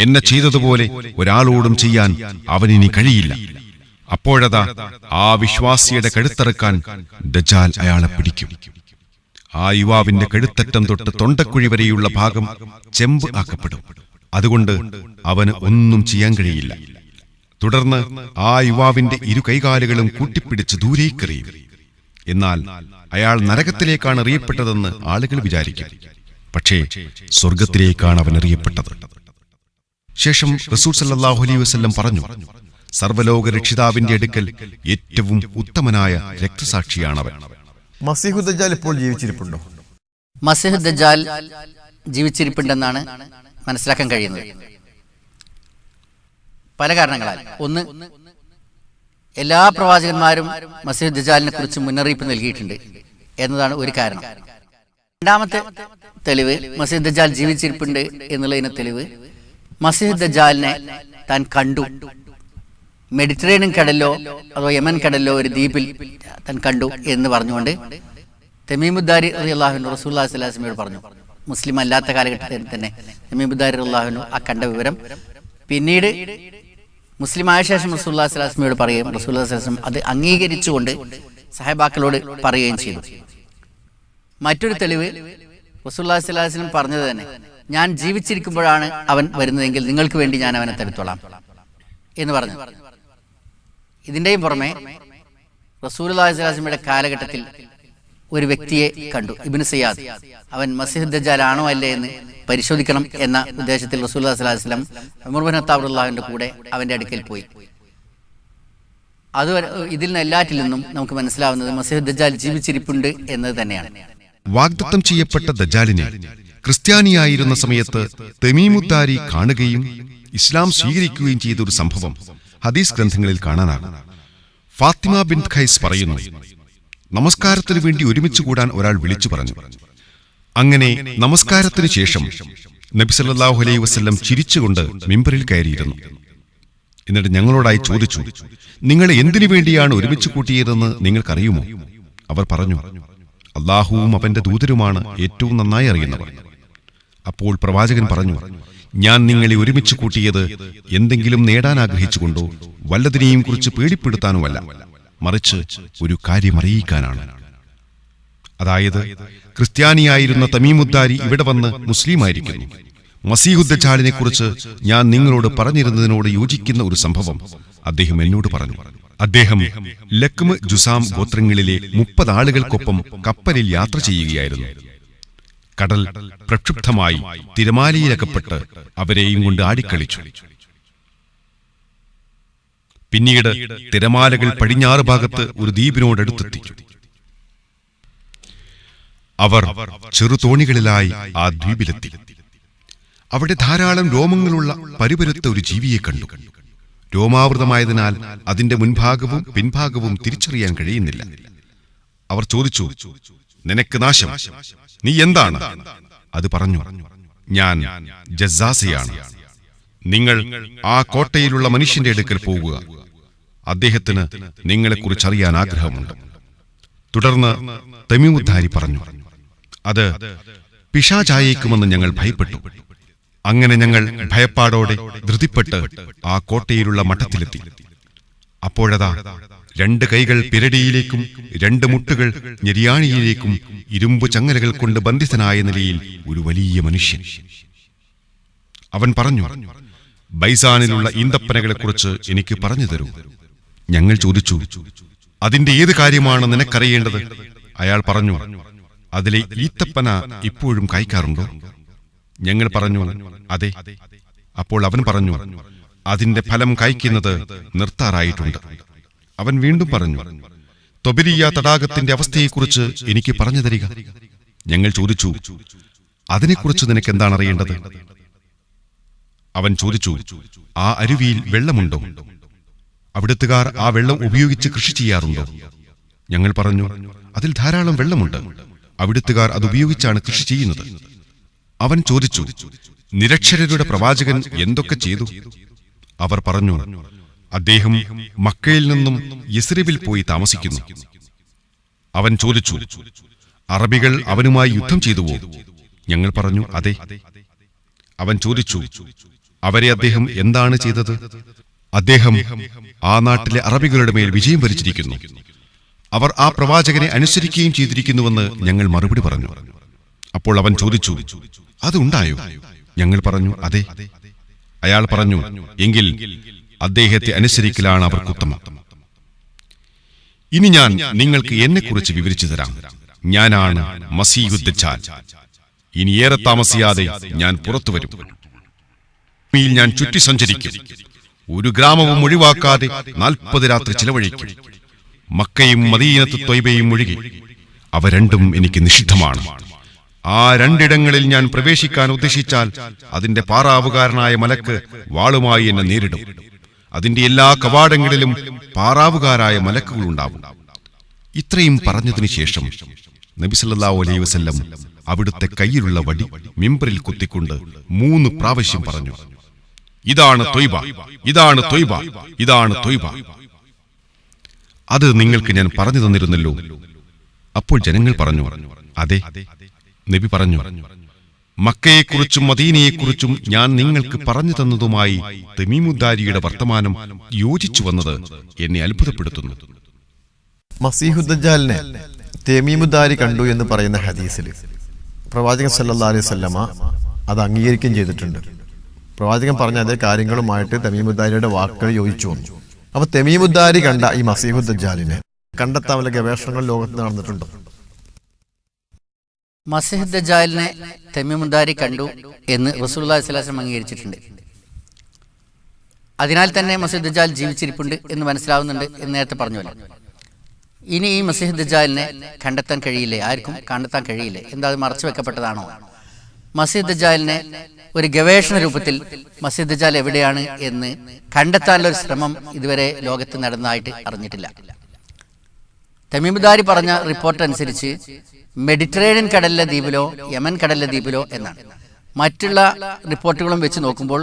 എന്നെ ചെയ്തതുപോലെ ഒരാളോടും ചെയ്യാൻ അവനിനി കഴിയില്ല. അപ്പോഴതാ ആ വിശ്വാസിയുടെ കഴുത്തറുക്കാൻ ദജ്ജാൽ അയാളെ പിടിക്കും. ആ യുവാവിന്റെ കഴുത്തറ്റം തൊട്ട് തൊണ്ടക്കുഴി വരെയുള്ള ഭാഗം ചെമ്പ് ആക്കപ്പെടും. അതുകൊണ്ട് അവന് ഒന്നും ചെയ്യാൻ കഴിയില്ല. തുടർന്ന് ആ യുവാവിന്റെ ഇരു കൈകാലുകളും കൂട്ടിപ്പിടിച്ച് ദൂരേക്കെറിയും. എന്നാൽ അയാൾ നരകത്തിലേക്കാണ് എറിയപ്പെട്ടതെന്ന് ആളുകൾ വിചാരിക്കും. പക്ഷേ സ്വർഗത്തിലേക്കാണ് അവൻ എറിയപ്പെട്ടത്. ശേഷം റസൂൽ സല്ലല്ലാഹു അലൈഹി വസല്ലം പറഞ്ഞു, സർവ്വലോക രക്ഷിതാവിന്റെ അടുക്കൽ ഏറ്റവും ഉത്തമനായ രക്തസാക്ഷിയാണവൻ. മസീഹു ദജ്ജാൽ ഇപ്പോൾ ജീവിച്ചിരിപ്പുണ്ടോ? മസീഹ് ദജ്ജാൽ ജീവിച്ചിരിപ്പുണ്ടെന്നാണ് മനസ്സിലാക്കാൻ കഴിയുന്നത്. പല കാരണങ്ങളാൽ. ഒന്ന്, എല്ലാ പ്രവാചകന്മാരും മസീഹ് ദജ്ജാലിനെ കുറിച്ച് മുന്നറിയിപ്പ് നൽകിയിട്ടുണ്ട് എന്നതാണ് ഒരു കാരണം. രണ്ടാമത്തെ തെളിവ്, മസീഹ് ദജ്ജാൽ ജീവിച്ചിരിപ്പുണ്ട് എന്നുള്ളതിന് തെളിവ്, മസീഹ് ദജ്ജാലിനെ താൻ കണ്ടു. മെഡിറ്ററേനിയൻ കടലിലോ അതോ യമൻ കടലിലോ ഒരു ദ്വീപിൽ താൻ കണ്ടു എന്ന് പറഞ്ഞുകൊണ്ട് തമീമുദ്ദാരി റളിയല്ലാഹു അൻഹു റസൂലുള്ളാഹി സ്വല്ലല്ലാഹു അലൈഹി വസല്ലം പറഞ്ഞു. മുസ്ലിം അല്ലാത്ത കാലഘട്ടത്തിൽ തന്നെ തമീമുദ്ദാരി റളിയല്ലാഹു അൻഹു ആ കണ്ട വിവരം പിന്നീട് മുസ്ലിം ആയ ശേഷം റസൂലുള്ളാഹി സ്വല്ലല്ലാഹു അലൈഹി വസല്ലം പറയുകയും റസൂലുള്ളാഹി സ്വല്ലല്ലാഹു അലൈഹി വസല്ലം അത് അംഗീകരിച്ചുകൊണ്ട് സഹാബാക്കളോട് പറയുകയും ചെയ്തു. മറ്റൊരു തെളിവ്, റസൂലുള്ളാഹി സ്വല്ലല്ലാഹു അലൈഹി വസല്ലം പറഞ്ഞത് തന്നെ, ഞാൻ ജീവിച്ചിരിക്കുമ്പോഴാണ് അവൻ വരുന്നതെങ്കിൽ നിങ്ങൾക്ക് വേണ്ടി ഞാൻ അവനെ തടുത്തോളാം എന്ന് പറഞ്ഞു. ഇതിന്റെയും പുറമെ റസൂലുള്ളാഹി സ്വല്ലല്ലാഹു അലൈഹി വസല്ലമയുടെ കാലഘട്ടത്തിൽ ഒരു വ്യക്തിയെ കണ്ടു, ഇബ്നു സയ്യാദ്. അവൻ മസീഹ് ദജ്ജാൽ ആണോ അല്ലേ എന്ന് പരിശോധിക്കണം എന്ന ഉദ്ദേശത്തിൽ റസൂലുള്ളാഹി സ്വല്ലല്ലാഹു അലൈഹി വസല്ലം ഉമർ ബിൻ ഖത്താബ് റളിയല്ലാഹുവിന്റെ കൂടെ അവന്റെ അടുക്കൽ പോയി. അത് ഇതിൽ നിന്ന് എല്ലാറ്റിൽ നിന്നും നമുക്ക് മനസ്സിലാവുന്നത് മസീഹ് ദജ്ജാൽ ജീവിച്ചിരിപ്പുണ്ട് എന്നത് തന്നെയാണ്. വാഗ്ദത്തം ചെയ്യപ്പെട്ട ദജ്ജാലിനെ ക്രിസ്ത്യാനിയായിരുന്ന സമയത്ത് തമീമുദ്ദാരി കാണുകയും ഇസ്ലാം സ്വീകരിക്കുകയും ചെയ്ത ഒരു സംഭവം ഹദീസ് ഗ്രന്ഥങ്ങളിൽ കാണാനാകും. ഫാത്തിമ ബിൻത് ഖൈസ് പറയുന്നു, നമസ്കാരത്തിനു വേണ്ടി ഒരുമിച്ച് കൂടാൻ ഒരാൾ വിളിച്ചു പറഞ്ഞു. അങ്ങനെ നമസ്കാരത്തിനു ശേഷം നബി സല്ലല്ലാഹു അലൈഹി വസല്ലം ചിരിച്ചുകൊണ്ട് മിമ്പറിൽ കയറിയിരുന്നു. എന്നിട്ട് ഞങ്ങളോടായി ചോദിച്ചു, നിങ്ങളെ എന്തിനു വേണ്ടിയാണ് ഒരുമിച്ച് കൂട്ടിയതെന്ന് നിങ്ങൾക്കറിയുമോ? അവർ പറഞ്ഞു, അല്ലാഹുവും അവന്റെ ദൂതരുമാണ് ഏറ്റവും നന്നായി അറിയുന്നവർ. അപ്പോൾ പ്രവാചകൻ പറഞ്ഞു, ഞാൻ നിങ്ങളെ ഒരുമിച്ച് കൂട്ടിയത് എന്തെങ്കിലും നേടാൻ ആഗ്രഹിച്ചുകൊണ്ടോ വല്ലതിനെയും കുറിച്ച് പേടിപ്പെടുത്താനുമല്ല, മറിച്ച് ഒരു കാര്യം അറിയിക്കാനാണ്. അതായത്, ക്രിസ്ത്യാനിയായിരുന്ന തമീമുദ്ദാരി ഇവിടെ വന്ന് മുസ്ലിമായിരിക്കുന്നു. മസീഹു ദജ്ജാലിനെ കുറിച്ച് ഞാൻ നിങ്ങളോട് പറഞ്ഞിരുന്നതിനോട് യോജിക്കുന്ന ഒരു സംഭവം അദ്ദേഹം എന്നോട് പറഞ്ഞു. അദ്ദേഹം ലക്മ് ജുസാം ഗോത്രങ്ങളിലെ 30 ആളുകൾക്കൊപ്പം കപ്പലിൽ യാത്ര ചെയ്യുകയായിരുന്നു. കടൽ പ്രക്ഷുബ്ധമായി തിരമാലയിലകപ്പെട്ട് അവരെയും കൊണ്ട് ആടിക്കളിച്ചു. പിന്നീട് തിരമാലകൾ പടിഞ്ഞാറ് ഭാഗത്ത് ഒരു ദ്വീപിനോടടുത്തെത്തി. അവർ ചെറുതോണികളിലായി ആ ദ്വീപിലെത്തി. അവിടെ ധാരാളം രോമങ്ങളുള്ള പരിപരുത്ത ഒരു ജീവിയെ കണ്ടു. രോമാവൃതമായതിനാൽ അതിന്റെ മുൻഭാഗവും പിൻഭാഗവും തിരിച്ചറിയാൻ കഴിയുന്നില്ല. അവർ ചോദിച്ചു, നിനക്ക് നാശം, നീ എന്താണ്? അത് പറഞ്ഞു, ഞാൻ ജസ്സാസിയാണ്. നിങ്ങൾ ആ കോട്ടയിലുള്ള മനുഷ്യന്റെ അടുക്കൽ പോകുക, അദ്ദേഹത്തിന് നിങ്ങളെക്കുറിച്ച് അറിയാൻ ആഗ്രഹമുണ്ട്. തുടർന്ന് തമീമുദ്ദാരി പറഞ്ഞു, അത് പിശാചായേക്കുമെന്ന് ഞങ്ങൾ ഭയപ്പെട്ടു. അങ്ങനെ ഞങ്ങൾ ഭയപ്പാടോടെ ധൃതിപ്പെട്ട് ആ കോട്ടയിലുള്ള മഠത്തിലെത്തി. അപ്പോഴതാ 2 കൈകൾ പിരടിയിലേക്കും 2 മുട്ടുകൾ ഞെരിയാണിയിലേക്കും ഇരുമ്പ് ചങ്ങലകൾ കൊണ്ട് ബന്ധിതനായ നിലയിൽ ഒരു വലിയ മനുഷ്യൻ. അവൻ പറഞ്ഞു, ബൈസാനിലുള്ള ഈന്തപ്പനകളെക്കുറിച്ച് എനിക്ക് പറഞ്ഞു തരൂ. ഞങ്ങൾ ചോദിച്ചു, അതിന്റെ ഏത് കാര്യമാണ് നിനക്കറിയേണ്ടത്? അയാൾ പറഞ്ഞു, അതിലെ ഈത്തപ്പന ഇപ്പോഴും കായ്ക്കാറുണ്ടോ? ഞങ്ങൾ പറഞ്ഞു, അതെ. അപ്പോൾ അവൻ പറഞ്ഞു, അതിന്റെ ഫലം കായ്ക്കുന്നത് നിർത്താറായിട്ടുണ്ട്. അവൻ വീണ്ടും പറഞ്ഞു, തൊബിരിയ തടാകത്തിന്റെ അവസ്ഥയെക്കുറിച്ച് എനിക്ക് പറഞ്ഞു തരിക. ഞങ്ങൾ ചോദിച്ചു, അതിനെക്കുറിച്ച് നിനക്ക് എന്താണ് അറിയേണ്ടത്? അവൻ ചോദിച്ചു, ആ അരുവിയിൽ വെള്ളമുണ്ടോ? അവിടുത്തുകാർ ആ വെള്ളം ഉപയോഗിച്ച് കൃഷി ചെയ്യാറുണ്ടോ? ഞങ്ങൾ പറഞ്ഞു, അതിൽ ധാരാളം വെള്ളമുണ്ട്. അവിടുത്തുകാർ അതുപയോഗിച്ചാണ് കൃഷി ചെയ്യുന്നത്. അവൻ ചോദിച്ചു, നിരക്ഷരരുടെ പ്രവാചകൻ എന്തൊക്കെ ചെയ്തു? അവർ പറഞ്ഞു, അദ്ദേഹം മക്കയിൽ നിന്നും യസ്രിബിൽ പോയി താമസിക്കുന്നു. അവൻ ചോദിച്ചു, അറബികൾ അവനുമായി യുദ്ധം ചെയ്തുവോ? ഞങ്ങൾ പറഞ്ഞു, അതെ. അവൻ ചോദിച്ചു, അവരെ അദ്ദേഹം എന്താണ് ചെയ്തത്? അദ്ദേഹം ആ നാട്ടിലെ അറബികളുടെ മേൽ വിജയം വരിച്ചിരിക്കുന്നു. അവർ ആ പ്രവാചകനെ അനുസരിക്കുകയും ചെയ്തിരിക്കുന്നുവെന്ന് ഞങ്ങൾ മറുപടി പറഞ്ഞു. അപ്പോൾ അവൻ ചോദിച്ചു, അതുണ്ടായോ? ഞങ്ങൾ പറഞ്ഞു, അതെ. അയാൾ പറഞ്ഞു, എങ്കിൽ അദ്ദേഹത്തെ അനുസരിക്കലാണ് അവർക്കുത്തമം. ഇനി ഞാൻ നിങ്ങൾക്ക് എന്നെക്കുറിച്ച് വിവരിച്ചു തരാം. ഞാനാണ് മസീഹു ദജ്ജാൽ. ഇനി ഏറെ താമസിയാതെ ഞാൻ പുറത്തു വരും. ഭൂമിയിൽ ഞാൻ ചുറ്റി സഞ്ചരിക്കും. ഒരു ഗ്രാമവും ഒഴിവാക്കാതെ 40 രാത്രി ചിലവഴിക്കും. മക്കയും മദീനത്ത് ത്വയ്ബയും ഒഴികെ അവ രണ്ടും എനിക്ക് നിഷിദ്ധമാണ്. ആ രണ്ടിടങ്ങളിൽ ഞാൻ പ്രവേശിക്കാൻ ഉദ്ദേശിച്ചാൽ അതിന്റെ പാറാവുകാരനായ മലക്ക് വാളുമായി എന്നെ നേരിടും. അതിന്റെ എല്ലാ കവാടങ്ങളിലും പാറാവുകാരായ മലക്കുകളുണ്ടാവും. ഇത്രയും പറഞ്ഞതിനു ശേഷം നബി സല്ലല്ലാഹു അലൈഹി വസല്ലം അവിടുത്തെ കയ്യിലുള്ള വടി മിമ്പറിൽ കുത്തിക്കൊണ്ട് 3 പ്രാവശ്യം പറഞ്ഞു, ഇതാണ് ത്വയ്ബ, ഇതാണ് ത്വയ്ബ, ഇതാണ് ത്വയ്ബ. അത് നിങ്ങൾക്ക് ഞാൻ പറഞ്ഞു തന്നിരുന്നല്ലോ. അപ്പോൾ ജനങ്ങൾ പറഞ്ഞു, അതെ. നബി പറഞ്ഞു, മക്കയെക്കുറിച്ചും മദീനയെക്കുറിച്ചും ഞാൻ നിങ്ങൾക്ക് പറഞ്ഞു തന്നതുമായി തമീമുദ്ദാരിയുടെ വർത്തമാനം യോജിച്ചു വന്നത് എന്നെ അത്ഭുതപ്പെടുത്തുന്നു. മസീഹുദ്ദജ്ജാലിനെ തമീമുദ്ദാരി കണ്ടു എന്ന് പറയുന്ന ഹദീസിൽ പ്രവാചകൻ സല്ലല്ലാഹു അലൈഹി വസല്ലമ അത് അംഗീകരിക്കുകയും ചെയ്തിട്ടുണ്ട്. പ്രവാചകൻ പറഞ്ഞ അതേ കാര്യങ്ങളുമായിട്ട് തമീമുദ്ദാരിയുടെ വാക്കുകൾ യോജിച്ചു വന്നു. അപ്പൊ തമീമുദ്ദാരി കണ്ട ഈ മസീഹുദ്ദജ്ജാലിനെ കണ്ടെത്താൻ വല്ല ഗവേഷണങ്ങൾ ലോകത്ത് നടന്നിട്ടുണ്ടോ? മസീഹ് ദജ്ജാലിനെ തമീമുദ്ദാരി കണ്ടു എന്ന് റസൂലുള്ളാഹി സ്വല്ലല്ലാഹു അലൈഹി വസല്ലം അംഗീകരിച്ചിട്ടുണ്ട്. അതിനാൽ തന്നെ മസീഹ് ദജ്ജാൽ ജീവിച്ചിരിപ്പുണ്ട് എന്ന് മനസ്സിലാവുന്നുണ്ട് എന്ന് നേരത്തെ പറഞ്ഞല്ലോ. ഇനി ഈ മസീഹ് ദജ്ജാലിനെ കണ്ടെത്താൻ കഴിയില്ലേ? ആർക്കും കണ്ടെത്താൻ കഴിയില്ലേ? എന്താ അത് മറച്ചു വെക്കപ്പെട്ടതാണോ? മസീഹ് ദജ്ജാലിനെ ഒരു ഗവേഷണ രൂപത്തിൽ മസീഹ് ദജ്ജാൽ എവിടെയാണ് എന്ന് കണ്ടെത്താനുള്ള ഒരു ശ്രമം ഇതുവരെ ലോകത്ത് നടന്നതായിട്ട് അറിഞ്ഞിട്ടില്ല. തമീമുദ്ദാരി പറഞ്ഞ റിപ്പോർട്ട് അനുസരിച്ച് മെഡിറ്ററേനിയൻ കടലിലെ ദ്വീപിലോ യമൻ കടലിലെ ദ്വീപിലോ എന്നാണ്. മറ്റുള്ള റിപ്പോർട്ടുകളും വെച്ച് നോക്കുമ്പോൾ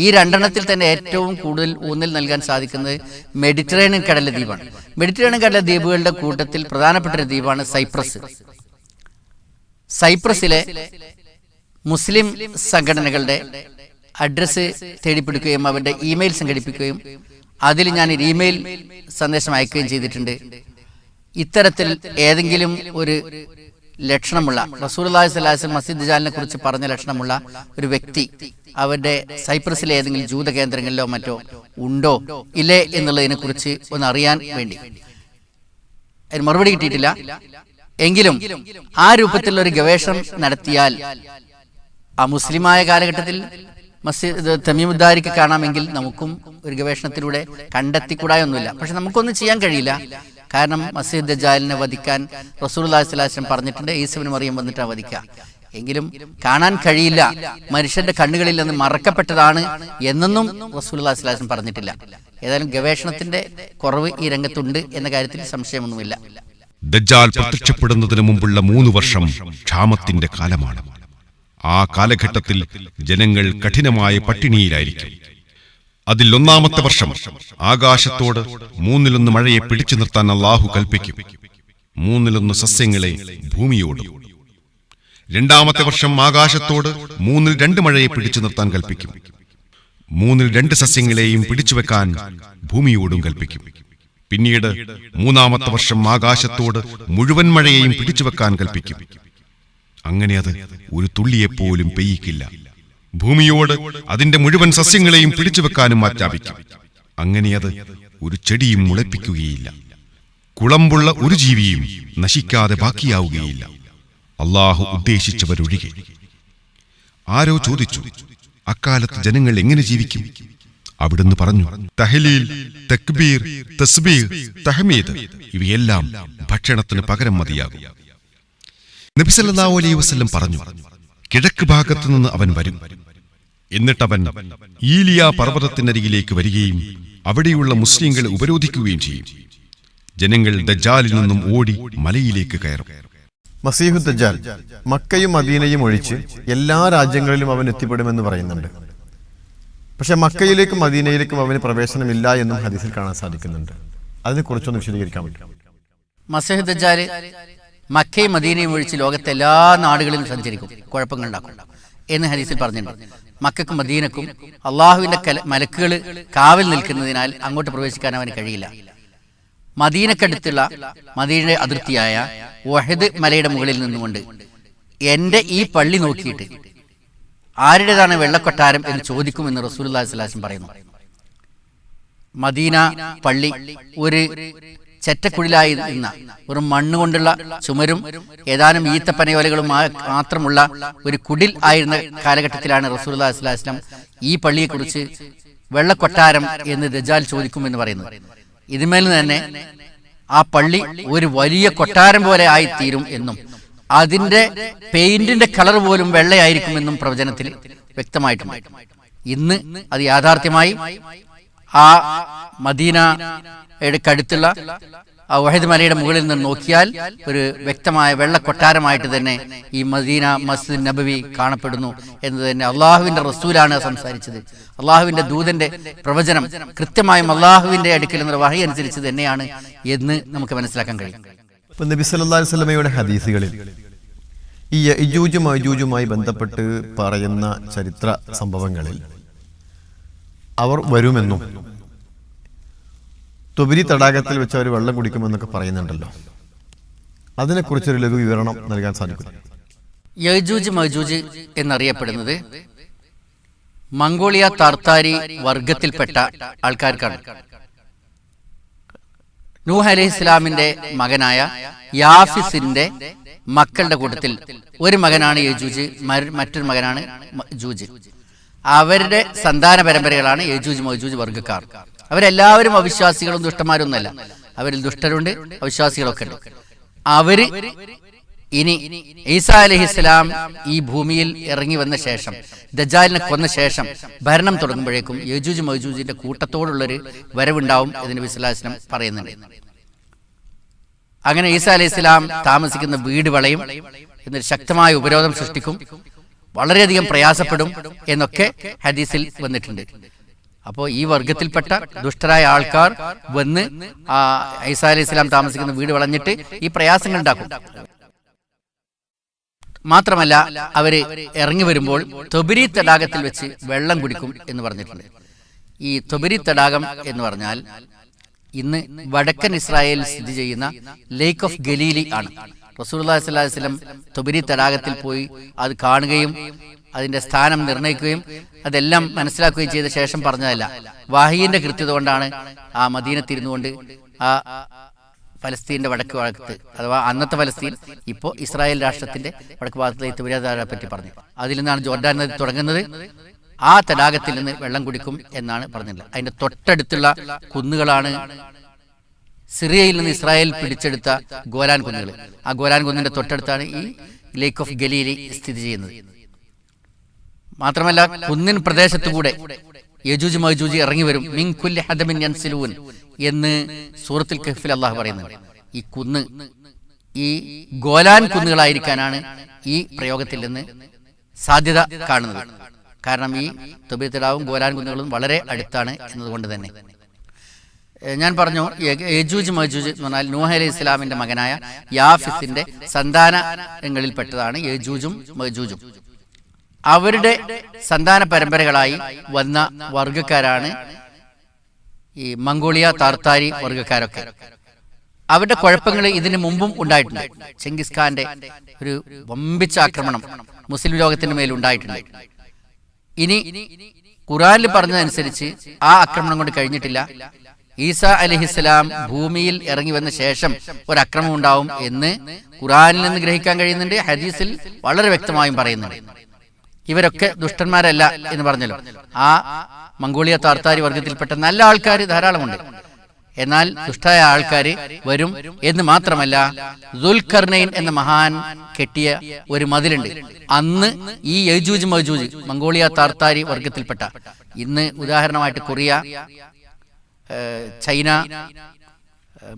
ഈ രണ്ടെണ്ണത്തിൽ തന്നെ ഏറ്റവും കൂടുതൽ ഊന്നൽ നൽകാൻ സാധിക്കുന്നത് മെഡിറ്ററേനിയൻ കടലിലെ ദ്വീപാണ്. മെഡിറ്ററേനിയൻ കടലിലെ ദ്വീപുകളുടെ കൂട്ടത്തിൽ പ്രധാനപ്പെട്ട ഒരു ദ്വീപാണ് സൈപ്രസ്. സൈപ്രസിലെ മുസ്ലിം സംഘടനകളുടെ അഡ്രസ്സ് തേടിപ്പിടിക്കുകയും അവരുടെ ഇമെയിൽ സംഘടിപ്പിക്കുകയും അതിൽ ഞാൻ ഒരു ഇമെയിൽ സന്ദേശം അയക്കുകയും ചെയ്തിട്ടുണ്ട്. ഇത്തരത്തിൽ ഏതെങ്കിലും ഒരു ലക്ഷണമുള്ള റസൂലുള്ളാഹി സ്വല്ലല്ലാഹു അലൈഹി വസല്ലം മസീഹ് ദജ്ജാലിനെ കുറിച്ച് പറഞ്ഞ ലക്ഷണമുള്ള ഒരു വ്യക്തി അവരുടെ സൈപ്രസിലെ ഏതെങ്കിലും ജൂത കേന്ദ്രങ്ങളിലോ മറ്റോ ഉണ്ടോ ഇല്ലേ എന്നുള്ളതിനെ കുറിച്ച് ഒന്ന് അറിയാൻ വേണ്ടി അതിന് മറുപടി കിട്ടിയിട്ടില്ല. എങ്കിലും ആ രൂപത്തിലുള്ള ഒരു ഗവേഷണം നടത്തിയാൽ ആ മുസ്ലിമായ കാലഘട്ടത്തിൽ തമീമുദ്ദാരിക്ക് കാണാമെങ്കിൽ നമുക്കും ഒരു ഗവേഷണത്തിലൂടെ കണ്ടെത്തിക്കൂടായൊന്നുമില്ല. പക്ഷെ നമുക്കൊന്നും ചെയ്യാൻ കഴിയില്ല. കാരണം മസീഹ് ദജ്ജാലിനെ വധിക്കാൻ റസൂലുള്ളാഹി സ്വല്ലല്ലാഹു അലൈഹി വസല്ലം പറഞ്ഞിട്ടുണ്ട്. ഈസാ ഇബ്നു മറിയം വന്നിട്ടാണ് വധിക്കുക. എങ്കിലും കാണാൻ കഴിയില്ല, മനുഷ്യന്റെ കണ്ണുകളിൽ നിന്ന് മറക്കപ്പെട്ടതാണ് എന്നൊന്നും റസൂലുള്ളാഹി സ്വല്ലല്ലാഹു അലൈഹി വസല്ലം പറഞ്ഞിട്ടില്ല. ഏതായാലും ഗവേഷണത്തിന്റെ കുറവ് ഈ രംഗത്തുണ്ട് എന്ന കാര്യത്തിൽ സംശയമൊന്നുമില്ല. ദജ്ജാൽ പ്രത്യക്ഷപ്പെടുന്നതിന് മുമ്പുള്ള 3 വർഷം ക്ഷാമത്തിന്റെ കാലമാണ്. ആ കാലഘട്ടത്തിൽ ജനങ്ങൾ കഠിനമായ പട്ടിണിയിലായിരിക്കും. അതിൽ 1-ാമത്തെ വർഷം ആകാശത്തോട് 1/3 മഴയെ പിടിച്ചു നിർത്താൻ അല്ലാഹു കൽപ്പിക്കും. 1/3 സസ്യങ്ങളെ ഭൂമിയോടും. 2-ാമത്തെ വർഷം ആകാശത്തോട് 2/3 മഴയെ പിടിച്ചു നിർത്താൻ കൽപ്പിക്കും. 2/3 സസ്യങ്ങളെയും പിടിച്ചുവെക്കാൻ ഭൂമിയോടും കൽപ്പിക്കും. പിന്നീട് 3-ാമത്തെ വർഷം ആകാശത്തോട് മുഴുവൻ മഴയെയും പിടിച്ചുവെക്കാൻ കൽപ്പിക്കും. അങ്ങനെ അത് ഒരു തുള്ളിയെപ്പോലും പെയ്യിക്കില്ല. ഭൂമിയോട് അതിന്റെ മുഴുവൻ സസ്യങ്ങളെയും പിടിച്ചുവെക്കാനും ആജ്ഞാപിക്കും. അങ്ങനെ അത് ഒരു ചെടിയും മുളപ്പിക്കുകയില്ല. കുളമ്പുള്ള ഒരു ജീവിയും നശിക്കാതെ ബാക്കിയാവുകയില്ല, അല്ലാഹു ഉദ്ദേശിച്ചവരൊഴികെ. ആരോ ചോദിച്ചു, അക്കാലത്ത് ജനങ്ങൾ എങ്ങനെ ജീവിക്കും? അവിടുന്ന് പറഞ്ഞു, തഹ്ലീൽ, തക്ബീർ, തസ്ബീഹ്, തഹ്മീദ് ഇവയെല്ലാം ഭക്ഷണത്തിന് പകരം മതിയാകും. നബി സല്ലല്ലാഹു അലൈഹി വസല്ലം പറഞ്ഞു, കിഴക്ക് ഭാഗത്തു നിന്ന് അവൻ വരും. എന്നിട്ടവൻ ഈലിയ പർവ്വതത്തിനരികിലേക്ക് വരികയും അവിടെയുള്ള മുസ്ലിങ്ങളെ ഉപരോധിക്കുകയും ചെയ്യും. ജനങ്ങൾ ദജ്ജാലിൽ നിന്നും ഓടി മലയിലേക്ക് കയറും. മസീഹു ദജ്ജാൽ മക്കയും മദീനയും ഒഴിച്ച് എല്ലാ രാജ്യങ്ങളിലും അവൻ എത്തിപ്പെടുമെന്ന് പറയുന്നുണ്ട്. പക്ഷെ മക്കയിലേക്കും മദീനയിലേക്കും അവന് പ്രവേശനമില്ല എന്നും ഹദീസിൽ കാണാൻ സാധിക്കുന്നുണ്ട്. അതിനെക്കുറിച്ചൊന്ന് വിശദീകരിക്കാൻ പറ്റും? മസീഹ് ദജ്ജാൽ മക്കയും മദീനയും ഒഴിച്ച് ലോകത്തെ എല്ലാ നാടുകളിലും സഞ്ചരിക്കും, കുഴപ്പങ്ങൾ ഉണ്ടാക്കും എന്ന് ഹദീസിൽ പറഞ്ഞിട്ടുണ്ട്. മക്കക്കും മദീനക്കും അള്ളാഹുവിന്റെ മലക്കുകൾ കാവൽ നിൽക്കുന്നതിനാൽ അങ്ങോട്ട് പ്രവേശിക്കാൻ അവന് കഴിയില്ല. മദീനക്കടുത്തുള്ള മദീനയുടെ അതിർത്തിയായ വഹദ് മലയുടെ മുകളിൽ നിന്നുകൊണ്ട് എന്റെ ഈ പള്ളി നോക്കിയിട്ട് ആരുടേതാണ് വെള്ളക്കൊട്ടാരം എന്ന് ചോദിക്കുമെന്ന് റസൂലുള്ളാഹി സ്വല്ലല്ലാഹു അലൈഹി വസല്ലം പറയുന്നു. മദീന പള്ളി ഒരു ചെറ്റക്കുഴിലായി നിന്ന ഒരു മണ്ണുകൊണ്ടുള്ള ചുമരും ഏതാനും ഈത്തപ്പനയോലകളും മാത്രമുള്ള ഒരു കുടിൽ ആയിരുന്ന കാലഘട്ടത്തിലാണ് റസൂലുള്ളാഹി സ്വല്ലല്ലാഹു അലൈഹി വസല്ലം ഈ പള്ളിയെക്കുറിച്ച് വെള്ളക്കൊട്ടാരം എന്ന് ദജ്ജാൽ ചോദിക്കുമെന്ന് പറയുന്നത്. ഇതിന്മേൽ തന്നെ ആ പള്ളി ഒരു വലിയ കൊട്ടാരം പോലെ ആയിത്തീരും എന്നും അതിന്റെ പെയിന്റിന്റെ കളർ പോലും വെള്ളയായിരിക്കുമെന്നും പ്രവചനത്തിൽ വ്യക്തമായിട്ടുണ്ട്. ഇന്ന് അത് യാഥാർത്ഥ്യമായി. ആ മദീനയുടെ അടുത്തുള്ള ആ വഹദ് മലയുടെ മുകളിൽ നിന്ന് നോക്കിയാൽ ഒരു വ്യക്തമായ വെള്ളക്കൊട്ടാരമായിട്ട് തന്നെ ഈ മദീന മസ്ജിദ് നബവി കാണപ്പെടുന്നു എന്ന് തന്നെ അള്ളാഹുവിന്റെ റസൂലാണ് സംസാരിച്ചത്. അള്ളാഹുവിന്റെ ദൂതന്റെ പ്രവചനം കൃത്യമായും അള്ളാഹുവിന്റെ അടുക്കൽ നിന്നുള്ള വഹി അനുസരിച്ച് തന്നെയാണ് എന്ന് നമുക്ക് മനസ്സിലാക്കാൻ കഴിയും. നബി സല്ലല്ലാഹു അലൈഹി വസല്ലമയുടെ ഹദീസുകളിൽ ഈ യജൂജ് മഅജൂജുമായി ബന്ധപ്പെട്ട് പറയുന്ന ചരിത്ര സംഭവങ്ങളിൽ അവർ വരുമെന്നും തുബരി തടാകത്തിൽ വെച്ച് അവർ വെള്ളം കുടിക്കുമെന്നൊക്കെ പറയുന്നുണ്ടല്ലോ, അതിനെക്കുറിച്ചൊരു ലഘു വിവരണം നൽകാൻ സാധിക്കും? യജൂജ് മഅജൂജ് എന്നറിയപ്പെടുന്നത് മംഗോളിയ താർത്താരി വർഗത്തിൽപ്പെട്ട ആൾക്കാർക്കാണ്. നൂഹ് അലൈഹിസ്സലാമിന്റെ മകനായ യാഫിസിന്റെ മക്കളുടെ കൂട്ടത്തിൽ ഒരു മകനാണ് യജൂജ്, മറ്റൊരു മകനാണ് മഅജൂജ്. അവരുടെ സന്താന പരമ്പരകളാണ് യജൂജ് മഅജൂജ് വർഗ്ഗക്കാർ. അവരെല്ലാവരും അവിശ്വാസികളും ദുഷ്ടന്മാരൊന്നുമല്ല. അവരിൽ ദുഷ്ടരുണ്ട്, അവിശ്വാസികളൊക്കെ ഉണ്ട്. അവര് ഇനി ഈസാ അലൈഹിസ്സലാം ഈ ഭൂമിയിൽ ഇറങ്ങി വന്ന ശേഷം, ദജ്ജാലിനെ കൊന്ന ശേഷം ഭരണം തുടങ്ങുമ്പോഴേക്കും യജൂജ് മഅജൂജിന്റെ കൂട്ടത്തോടുള്ളൊരു വരവുണ്ടാവും എന്ന് നബി സല്ലല്ലാഹു അലൈഹി വസല്ലം പറയുന്നുണ്ട്. അങ്ങനെ ഈസാ അലൈഹിസ്സലാം താമസിക്കുന്ന വീട് വളയും, എന്നൊരു ശക്തമായ ഉപരോധം സൃഷ്ടിക്കും, വളരെയധികം പ്രയാസപ്പെടും എന്നൊക്കെ ഹദീസിൽ വന്നിട്ടുണ്ട്. അപ്പോൾ ഈ വർഗത്തിൽപ്പെട്ട ദുഷ്ടരായ ആൾക്കാർ വന്ന് ഈസാ അലൈഹിസ്സലാം താമസിക്കുന്ന വീട് വളഞ്ഞിട്ട് ഈ പ്രയാസങ്ങൾ ഉണ്ടാക്കും. മാത്രമല്ല അവര് ഇറങ്ങി വരുമ്പോൾ തൊബരി തടാകത്തിൽ വെച്ച് വെള്ളം കുടിക്കും എന്ന് പറഞ്ഞിട്ടുണ്ട്. ഈ തൊബരി തടാകം എന്ന് പറഞ്ഞാൽ ഇന്ന് വടക്കൻ ഇസ്രായേലിൽ സ്ഥിതി ചെയ്യുന്ന ലേക്ക് ഓഫ് ഗലീലി ആണ്. റസൂലുള്ളാഹി സ്വല്ലല്ലാഹു അലൈഹി വസല്ലം തൊബരി തടാകത്തിൽ പോയി അത് കാണുകയും അതിന്റെ സ്ഥാനം നിർണ്ണയിക്കുകയും അതെല്ലാം മനസ്സിലാക്കുകയും ചെയ്ത ശേഷം പറഞ്ഞതല്ല, വാഹിയുടെ കൃത്യത കൊണ്ടാണ് ആ മദീനത്തിരുന്നു കൊണ്ട് ആ ഫലസ്തീന്റെ വടക്ക് ഭാഗത്ത്, അഥവാ അന്നത്തെ ഫലസ്തീൻ, ഇപ്പോൾ ഇസ്രായേൽ രാഷ്ട്രത്തിന്റെ വടക്ക് ഭാഗത്തുള്ള ഈ തൊബരി തടാകത്തെ പറ്റി പറഞ്ഞു. അതിൽ നിന്നാണ് ജോർഡാൻ നദി തുടങ്ങുന്നത്. ആ തടാകത്തിൽ നിന്ന് വെള്ളം കുടിക്കും എന്നാണ് പറഞ്ഞിട്ടുള്ളത്. അതിന്റെ തൊട്ടടുത്തുള്ള കുന്നുകളാണ് സിറിയയിൽ നിന്ന് ഇസ്രായേൽ പിടിച്ചെടുത്ത ഗോലാൻ കുന്നുകൾ. ആ ഗോലാൻ കുന്നിന്റെ തൊട്ടടുത്താണ് ഈ ലേക്ക് ഓഫ് ഗലീലി സ്ഥിതി ചെയ്യുന്നത്. മാത്രമല്ല കുന്നിൻ പ്രദേശത്തുകൂടെ യജൂജ് മഅജൂജ് ഇറങ്ങി വരും. മിൻ കുല്ലി ഹദമിൻ യൻസിലൂൻ എന്ന് സൂറത്തുൽ കഹ്ഫിൽ അല്ലാഹു പറയുന്നുണ്ട്. ഈ കുന്ന് ഈ ഗോലാൻ കുന്നുകളായിരിക്കാനാണ് ഈ പ്രയോഗത്തിൽ നിന്ന് സാധ്യത കാണുന്നത്. കാരണം ഈ തൊബരി തടാകവും ഗോലാൻ കുന്നുകളും വളരെ അടുത്താണ് എന്നതുകൊണ്ട് തന്നെ. ഞാൻ പറഞ്ഞു, യജൂജ് മഅജൂജ് എന്ന് പറഞ്ഞാൽ നൂഹ് അലൈഹി ഇസ്ലാമിന്റെ മകനായ യാഫിസിന്റെ സന്താനങ്ങളിൽപ്പെട്ടതാണ് യജൂജും മഅജൂജും. അവരുടെ സന്താന പരമ്പരകളായി വന്ന വർഗ്ഗക്കാരാണ് ഈ മംഗോളിയ താർത്താരി വർഗ്ഗക്കാരൊക്കെ. അവരുടെ കുഴപ്പങ്ങൾ ഇതിനു മുമ്പും ഉണ്ടായിട്ടുണ്ട്. ചെങ്കിസ് ഖാന്റെ ഒരു വമ്പിച്ച ആക്രമണം മുസ്ലിം ലോകത്തിന്റെ മേൽ ഉണ്ടായിട്ടുണ്ട്. ഇനി ഖുർആനിൽ പറഞ്ഞതനുസരിച്ച് ആ ആക്രമണം കൊണ്ട് കഴിഞ്ഞിട്ടില്ല. ഈസാ അലൈഹിസ്സലാം ഭൂമിയിൽ ഇറങ്ങി വന്ന ശേഷം ഒരു അക്രമം ഉണ്ടാവും എന്ന് ഖുർആനിൽ നിന്ന് ഗ്രഹിക്കാൻ കഴിയുന്നുണ്ട്. ഹദീസിൽ വളരെ വ്യക്തമായും പറയുന്നുണ്ട്. ഇവരൊക്കെ ദുഷ്ടന്മാരല്ല എന്ന് പറഞ്ഞല്ലോ. ആ മംഗോളിയ താർത്താരി വർഗത്തിൽപ്പെട്ട നല്ല ആൾക്കാർ ധാരാളമുണ്ട്. എന്നാൽ ദുഷ്ടായ ആൾക്കാർ വരും എന്ന് മാത്രമല്ല, ദുൽഖർനൈൻ എന്ന മഹാൻ കെട്ടിയ ഒരു മതിലുണ്ട്. അന്ന് ഈ യജൂജ് മഅജൂജ് മംഗോളിയ താർത്താരി വർഗത്തിൽപ്പെട്ട, ഇന്ന് ഉദാഹരണമായിട്ട് കൊറിയ, ചൈന,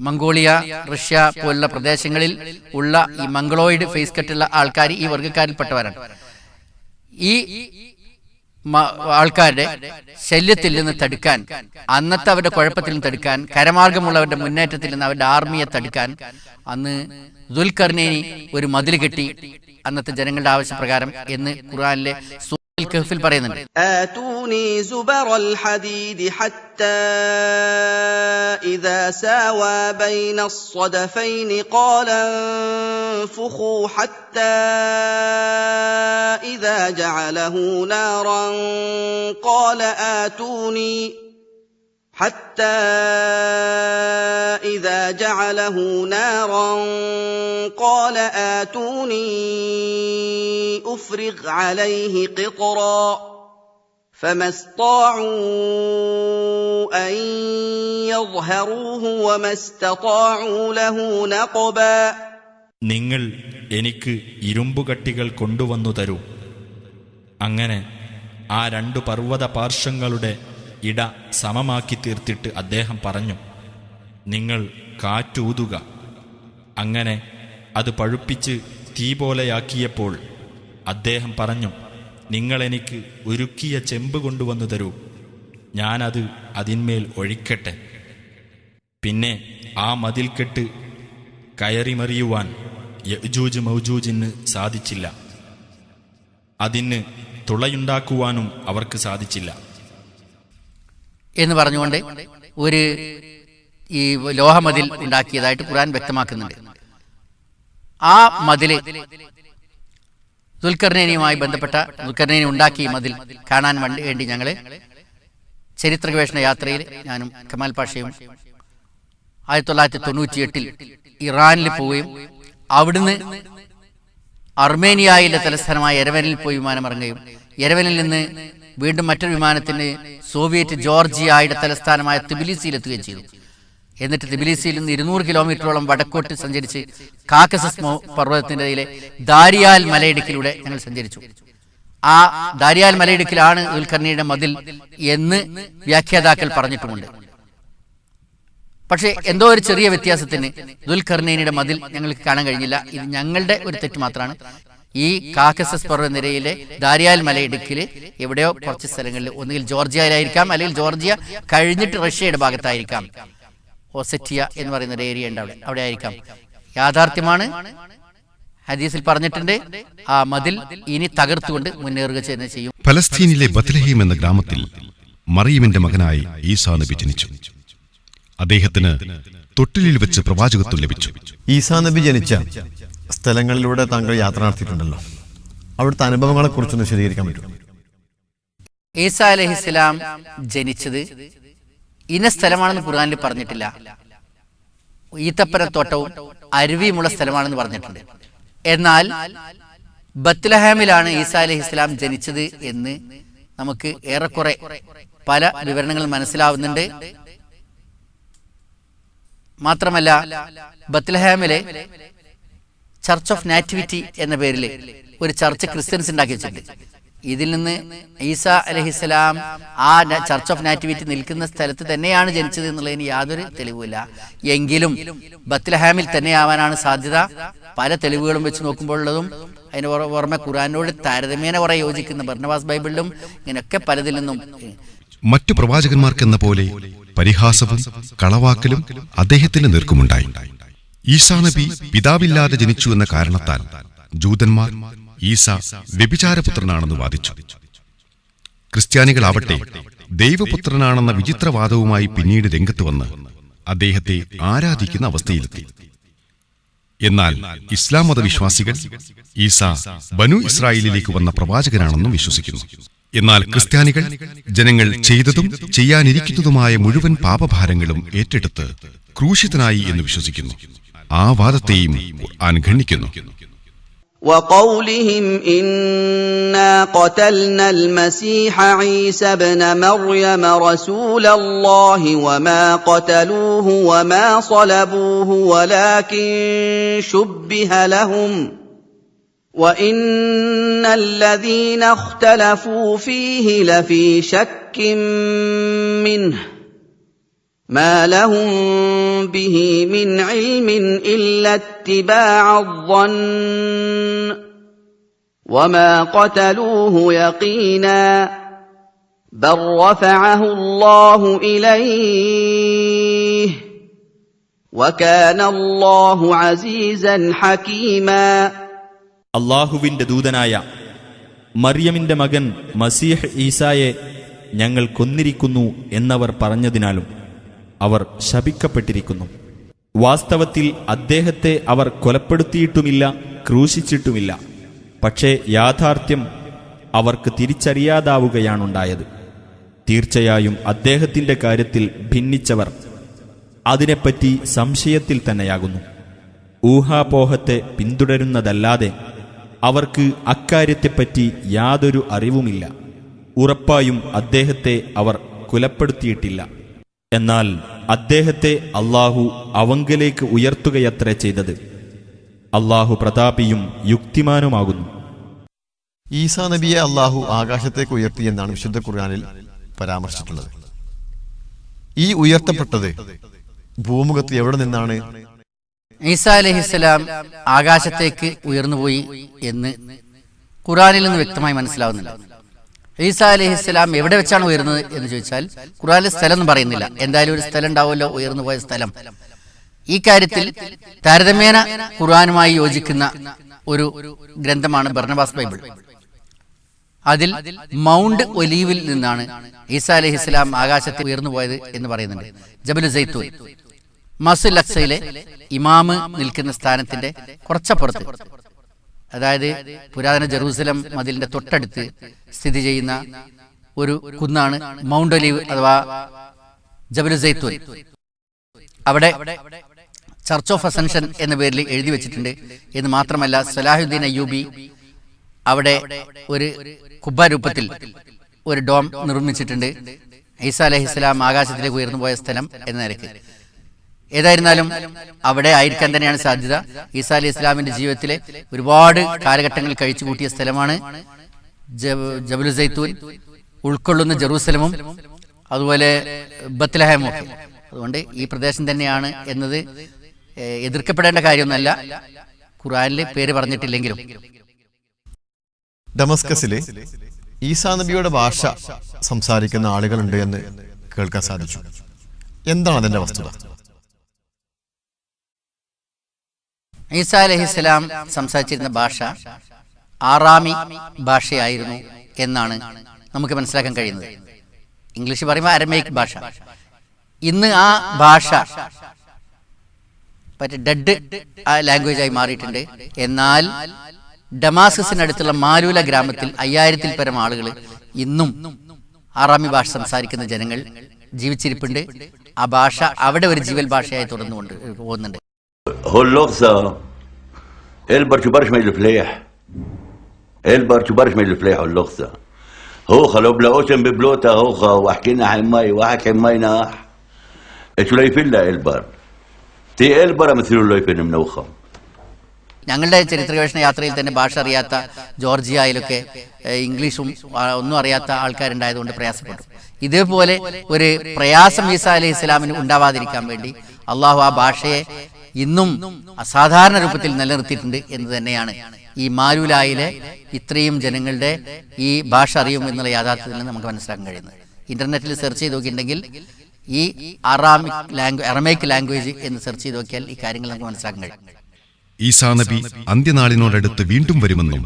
മംഗോളിയ, റഷ്യ പോലുള്ള പ്രദേശങ്ങളിൽ ഉള്ള ഈ മംഗളോയിഡ് ഫേസ് കട്ടുള്ള ആൾക്കാർ ഈ വർഗ്ഗക്കാരിൽപ്പെട്ടവരാണ്. ഈ ആൾക്കാരുടെ ശല്യത്തിൽ നിന്ന് തടുക്കാൻ, അന്നത്തെ അവരുടെ കുഴപ്പത്തിൽ നിന്ന് തടുക്കാൻ, കരമാർഗമുള്ളവരുടെ മുന്നേറ്റത്തിൽ നിന്ന് അവരുടെ ആർമിയെ തടുക്കാൻ അന്ന് ദുൽഖർനൈനി ഒരു മതിൽ കെട്ടി, അന്നത്തെ ജനങ്ങളുടെ ആവശ്യപ്രകാരം എന്ന് ഖുർആനിലെ സൂറത്തുൽ കഹ്ഫിൽ പറയുന്നുണ്ട്. آتوني زبر الحديد حتى إذا ساوى بين الصدفين قال انفخوا حتى إذا جعله نارا قال آتوني أفرغ عليه قطرا فما استطاعوا أن يظهروه وما استطاعوا له نقبا. നിങ്ങൾ എനിക്ക് ഇരുമ്പുകട്ടികൾ കൊണ്ടുവന്നു തരൂ. അങ്ങനെ ആ രണ്ടു പർവ്വത പാർശ്വങ്ങളുടെ ഇട സമമാക്കി തീർത്തിട്ട് അദ്ദേഹം പറഞ്ഞു, നിങ്ങൾ കാറ്റൂതുക. അങ്ങനെ അത് പഴുപ്പിച്ച് തീ പോലെയാക്കിയപ്പോൾ അദ്ദേഹം പറഞ്ഞു, നിങ്ങളെനിക്ക് ഉരുക്കിയ ചെമ്പ് കൊണ്ടുവന്നു തരൂ, ഞാനത് അതിന്മേൽ ഒഴിക്കട്ടെ. പിന്നെ ആ മതിൽക്കെട്ട് കയറിമറിയുവാൻ യഅ്ജൂജ് മൗജൂജിന് സാധിച്ചില്ല. അതിന് തുളയുണ്ടാക്കുവാനും അവർക്ക് സാധിച്ചില്ല എന്ന് പറഞ്ഞുകൊണ്ട് ഒരു ഈ ലോഹമതിൽ ഉണ്ടാക്കിയതായിട്ട് ഖുർആൻ വ്യക്തമാക്കുന്നുണ്ട്. ആ മതില് ദുൽഖർനൈനിയുമായി ബന്ധപ്പെട്ട, ദുൽഖർനൈനി ഉണ്ടാക്കിയ മതിൽ കാണാൻ വേണ്ടി ഞങ്ങൾ ചരിത്ര ഗവേഷണ യാത്രയിൽ ഞാനും കമാൽ പാഷയും 1998 ഇറാനിൽ പോവുകയും അവിടുന്ന് അർമേനിയയിലെ തലസ്ഥാനമായ യെരവനിൽ പോയി വിമാനമിറങ്ങുകയും യെരവനിൽ നിന്ന് വീണ്ടും മറ്റൊരു വിമാനത്തിന് സോവിയറ്റ് ജോർജിയയുടെ തലസ്ഥാനമായ തിബിലിസിയിലെത്തുകയും ചെയ്തു. എന്നിട്ട് തിബിലിസിയിൽ നിന്ന് 200 കിലോമീറ്ററോളം വടക്കോട്ട് സഞ്ചരിച്ച് കാക്കസസ് പർവ്വതത്തിന്റെ ഇടയിലെ ദാരിയാൽ മലയിടുക്കിലൂടെ ഞങ്ങൾ സഞ്ചരിച്ചു. ആ ദാരിയാൽ മലയിടുക്കിലാണ് ദുൽഖർനൈനിയുടെ മതിൽ എന്ന് വ്യാഖ്യാതാക്കൾ പറഞ്ഞിട്ടുമുണ്ട്. പക്ഷേ എന്തോ ഒരു ചെറിയ വ്യത്യാസത്തിന് ദുൽഖർനൈനിയുടെ മതിൽ ഞങ്ങൾക്ക് കാണാൻ കഴിഞ്ഞില്ല. ഇത് ഞങ്ങളുടെ ഒരു തെറ്റ് മാത്രമാണ്. ഈ കാക്കസസ് പർവ്വതനിരയിലെ ദാരിയാൽ മലയിടുക്കിൽ എവിടെയോ കുറച്ച് സ്ഥലങ്ങളിൽ, ഒന്നുകിൽ ജോർജിയയിലായിരിക്കാം, അല്ലെങ്കിൽ ജോർജിയ കഴിഞ്ഞിട്ട് റഷ്യയുടെ ഭാഗത്തായിരിക്കാം, ഓസെറ്റിയ എന്ന് പറയുന്ന ഒരു ഏരിയ ഉണ്ട്, അവിടെ ആയിരിക്കാം. യാഥാർത്ഥ്യമാണ്, ഹദീസിൽ പറഞ്ഞിട്ടുണ്ട്, ആ മതിൽ ഇനി തകർത്തുകൊണ്ട് മുന്നേറുക തന്നെ ചെയ്യും. ഫലസ്തീനിലെ ബത്ലഹീം എന്ന ഗ്രാമത്തിൽ മറിയമിന്റെ മകനായി ഈസാ നബി ജനിച്ചു. അദ്ദേഹത്തിന് തൊട്ടിലിൽ വെച്ച് പ്രവാചകത്വം ലഭിച്ചു. ഈസാ നബി ജനിച്ച സ്ഥലങ്ങളിലൂടെ താങ്കൾ യാത്ര നടത്തിയിട്ടുണ്ടല്ലോ, അവിടുത്തെ അനുഭവങ്ങളെ കുറിച്ചൊന്ന് വിശദീകരിക്കാൻ പറ്റും? ഈസാ അലൈഹിസ്സലാം ജനിച്ചത് ഇന്ന സ്ഥലമാണെന്ന് ഖുർആനിൽ പറഞ്ഞിട്ടില്ല. ഈത്തപ്പനത്തോട്ടവും അരുവിയുമുള്ള സ്ഥലമാണെന്ന് പറഞ്ഞിട്ടുണ്ട്. എന്നാൽ ബത്ലഹേമിലാണ് ഈസാ അലൈഹിസ്സലാം ജനിച്ചത് എന്ന് നമുക്ക് ഏറെക്കുറെ പല വിവരണങ്ങൾ മനസ്സിലാവുന്നുണ്ട്. മാത്രമല്ല, ബത്ലഹേമിലെ ചർച്ച് ഓഫ് നാറ്റിവിറ്റി എന്ന പേരിൽ ഒരു ചർച്ച് ക്രിസ്ത്യൻസ് ഉണ്ടാക്കി വെച്ചിട്ടുണ്ട്. ഇതിൽ നിന്ന് ഈസാ അലൈഹിസ്സലാം ആ ചർച്ച് ഓഫ് നാറ്റിവിറ്റി നിൽക്കുന്ന സ്ഥലത്ത് തന്നെയാണ് ജനിച്ചത് എന്നുള്ളതിന് യാതൊരു തെളിവുമില്ല. എങ്കിലും ബത്ലഹേമിൽ തന്നെയാവാനാണ് സാധ്യത. പല തെളിവുകളും വെച്ച് നോക്കുമ്പോഴുള്ളതും അതിന് പുറമെ ഖുർആനോട് താരതമ്യേന കുറെ യോജിക്കുന്ന ബർണബാസ് ബൈബിളിലും ഇങ്ങനെയൊക്കെ പലതിൽ നിന്നും മറ്റു പ്രവാചകന്മാർക്കെന്ന പോലെ പരിഹാസവും കളവാക്കലും അദ്ദേഹത്തിന് നേർക്കുമുണ്ടായി. ഈസാ നബി പിതാവില്ലാതെ ജനിച്ചു എന്ന കാരണത്താൽ ജൂതന്മാർ ഈസ വ്യഭിചാരപുത്രനാണെന്ന് വാദിച്ചു. ക്രിസ്ത്യാനികളാവട്ടെ ദൈവപുത്രനാണെന്ന വിചിത്രവാദവുമായി പിന്നീട് രംഗത്ത് വന്ന് അദ്ദേഹത്തെ ആരാധിക്കുന്ന അവസ്ഥയിലെത്തി. എന്നാൽ ഇസ്ലാം മതവിശ്വാസികൾ ഈസ ബനു ഇസ്രായേലിലേക്ക് വന്ന പ്രവാചകനാണെന്നും വിശ്വസിക്കുന്നു. എന്നാൽ ക്രിസ്ത്യാനികൾ ജനങ്ങൾ ചെയ്തതും ചെയ്യാനിരിക്കുന്നതുമായ മുഴുവൻ പാപഭാരങ്ങളും ഏറ്റെടുത്ത് ക്രൂശിതനായി എന്ന് വിശ്വസിക്കുന്നു. ആ വാദത്തെയും ഖുർആൻ ഖണ്ഡിക്കുന്നു. وقولهم إنا قتلنا المسيح عيسى ابن مريم رسول الله وما قتلوه وما صلبوه ولكن شبه لهم وإن الذين اختلفوا فيه لفي شك منه ما لهم به من علم إلا اتباع الظن وما قتلوه يقينا بل رفعه الله إليه وكان الله عزيزا حكيما. അള്ളാഹുവിൻ്റെ ദൂതനായ മറിയമിൻ്റെ മകൻ മസീഹ് ഈസായെ ഞങ്ങൾ കൊന്നിരിക്കുന്നു എന്നവർ പറഞ്ഞതിനാലും അവർ ശപിക്കപ്പെട്ടിരിക്കുന്നു. വാസ്തവത്തിൽ അദ്ദേഹത്തെ അവർ കൊലപ്പെടുത്തിയിട്ടുമില്ല, ക്രൂശിച്ചിട്ടുമില്ല. പക്ഷേ യാഥാർത്ഥ്യം അവർക്ക് തിരിച്ചറിയാതാവുകയാണുണ്ടായത്. തീർച്ചയായും അദ്ദേഹത്തിൻ്റെ കാര്യത്തിൽ ഭിന്നിച്ചവർ അതിനെപ്പറ്റി സംശയത്തിൽ തന്നെയാകുന്നു. ഊഹാപോഹത്തെ പിന്തുടരുന്നതല്ലാതെ അവർക്ക് അക്കാര്യത്തെപ്പറ്റി യാതൊരു അറിവുമില്ല. ഉറപ്പായും അദ്ദേഹത്തെ അവർ കൊലപ്പെടുത്തിയിട്ടില്ല. എന്നാൽ അദ്ദേഹത്തെ അള്ളാഹു അവങ്കലേക്ക് ഉയർത്തുകയത്രേ ചെയ്തത്. അള്ളാഹു പ്രതാപിയും യുക്തിമാനുമാകുന്നു. ഈസാ നബിയെ അള്ളാഹു ആകാശത്തേക്ക് ഉയർത്തി എന്നാണ് വിശുദ്ധ ഖുർആനിൽ പരാമർശിച്ചിട്ടുള്ളത്. ഈ ഉയർത്തപ്പെട്ടത് ഭൂമുഖത്ത് എവിടെ നിന്നാണ്? ഈസാ അലൈഹിസ്സലാം ആകാശത്തേക്ക് ഉയർന്നുപോയി എന്ന് ഖുർആനിൽ നിന്ന് വ്യക്തമായി മനസ്സിലാവുന്നില്ല. ഈസാ അലൈഹിസ്സലാം എവിടെ വെച്ചാണ് ഉയർന്നത് എന്ന് ചോദിച്ചാൽ ഖുർആനിൽ സ്ഥലം ഒന്നും പറയുന്നില്ല. എന്തായാലും ഒരു സ്ഥലം ഉണ്ടാവുമല്ലോ, ഉയർന്നു പോയ സ്ഥലം. ഈ കാര്യത്തിൽ താരതമ്യേന ഖുർആനുമായി യോജിക്കുന്ന ഒരു ഗ്രന്ഥമാണ് ബർണബാസ് ബൈബിൾ. അതിൽ മൗണ്ട് ഒലീവിൽ നിന്നാണ് ഈസാ അലൈഹിസ്സലാം ആകാശത്തിൽ ഉയർന്നു പോയത് എന്ന് പറയുന്നുണ്ട്. ജബലു സൈത്തൂൻ മസ്ജിദുൽ അഖ്സയിലെ ഇമാമ് നിൽക്കുന്ന സ്ഥാനത്തിന്റെ കുറച്ചപ്പുറത്ത്, അതായത് പുരാതന ജെറൂസലം മതിലിന്റെ തൊട്ടടുത്ത് സ്ഥിതി ചെയ്യുന്ന ഒരു കുന്നാണ് മൗണ്ട് ഒലീവ് അഥവാ ജബലു സൈത്തൂൻ. അവിടെ ചർച്ച് ഓഫ് അസെൻഷൻ എന്ന പേരിൽ എഴുതി വെച്ചിട്ടുണ്ട് എന്ന് മാത്രമല്ല, സലാഹുദ്ദീൻ അയ്യൂബി അവിടെ ഒരു കുബ്ബ രൂപത്തിൽ ഒരു ഡോം നിർമ്മിച്ചിട്ടുണ്ട്, ഈസാ അലൈഹിസ്സലാം ആകാശത്തിലേക്ക് ഉയർന്നു പോയ സ്ഥലം എന്ന നിലയ്ക്ക്. ഏതായിരുന്നാലും അവിടെ ആയിരിക്കാൻ തന്നെയാണ് സാധ്യത. ഈസാ അലൈഹി ഇസ്ലാമിന്റെ ജീവിതത്തിലെ ഒരുപാട് കാലഘട്ടങ്ങൾ കഴിച്ചു കൂട്ടിയ സ്ഥലമാണ് ജബലു സൈത്തൂൻ, ഉൾക്കൊള്ളുന്ന ജെറൂസലമും അതുപോലെ ബത്ലഹേമും ഒക്കെ. അതുകൊണ്ട് ഈ പ്രദേശം തന്നെയാണ് എന്നത് എതിർക്കപ്പെടേണ്ട കാര്യമൊന്നുമല്ല, ഖുർആനിൽ പേര് പറഞ്ഞിട്ടില്ലെങ്കിലും. ഡമസ്കസിലെ ഈസാ നബിയുടെ ഭാഷ സംസാരിക്കുന്ന ആളുകളുണ്ട് എന്ന് കേൾക്കാൻ സാധിച്ചു. എന്താണ് അതിന്റെ വസ്തുത? ഈസാ അലൈഹിസ്സലാം സംസാരിച്ചിരുന്ന ഭാഷ ആറാമി ഭാഷയായിരുന്നു എന്നാണ് നമുക്ക് മനസ്സിലാക്കാൻ കഴിയുന്നത്. ഇംഗ്ലീഷ് പറയുമ്പോൾ അരമേയിക് ഭാഷ. ഇന്ന് ആ ഭാഷ ഡെഡ് ലാംഗ്വേജ് ആയി മാറിയിട്ടുണ്ട്. എന്നാൽ ഡമാസ്കസിനടുത്തുള്ള മാലൂല ഗ്രാമത്തിൽ 5000-ൽ പരം ആളുകൾ ഇന്നും ആറാമി ഭാഷ സംസാരിക്കുന്ന ജനങ്ങൾ ജീവിച്ചിരിപ്പുണ്ട്. ആ ഭാഷ അവിടെ ഒരു ജീവൽ ഭാഷയായി തുടർന്നുകൊണ്ട് പോകുന്നുണ്ട്. هو اللغزة البر تبرش ما الفلاح البر تبرش ما الفلاح اللغزة هو خلو بلا اوشن ببلوتا هو وحكينا حماي واحد حماي ناح ايش لا يفلا البر تي البر مثل لا يفين منوخه. ഞങ്ങളുടെ ചരിത്ര ഗവേഷണ യാത്രയിൽ തന്നെ ഭാഷ അറിയാത്ത ജോർജിയയിലൊക്കെ ഇംഗ്ലീഷും ഒന്നും അറിയാത്ത ആൾക്കാരുണ്ടായതുകൊണ്ട് പ്രയാസപ്പെട്ടു. ഇതേപോലെ ഒരു പ്രയാസം ഈസാ അലൈഹി ഇസ്ലാമിന് ഉണ്ടാവാതിരിക്കാൻ വേണ്ടി അള്ളാഹു ആ ഭാഷയെ ഇന്നും അസാധാരണ രൂപത്തിൽ നിലനിർത്തിയിട്ടുണ്ട് എന്ന് തന്നെയാണ് ഈ മാലൂലായിലെ ഇത്രയും ജനങ്ങളുടെ ഈ ഭാഷ അറിയും എന്നുള്ള യാഥാർത്ഥ്യത്തിൽ നിന്ന് നമുക്ക് മനസ്സിലാക്കാൻ കഴിയുന്നത്. ഇന്റർനെറ്റിൽ സെർച്ച് ചെയ്ത് നോക്കിയിട്ടുണ്ടെങ്കിൽ ഈ അറമേക്ക് ലാംഗ്വേജ് എന്ന് സെർച്ച് ചെയ്ത് നോക്കിയാൽ ഈ കാര്യങ്ങൾ നമുക്ക് മനസ്സിലാക്കാൻ കഴിയും. ഈസാ നബി അന്ത്യനാളിനോടടുത്ത് വീണ്ടും വരുമെന്നും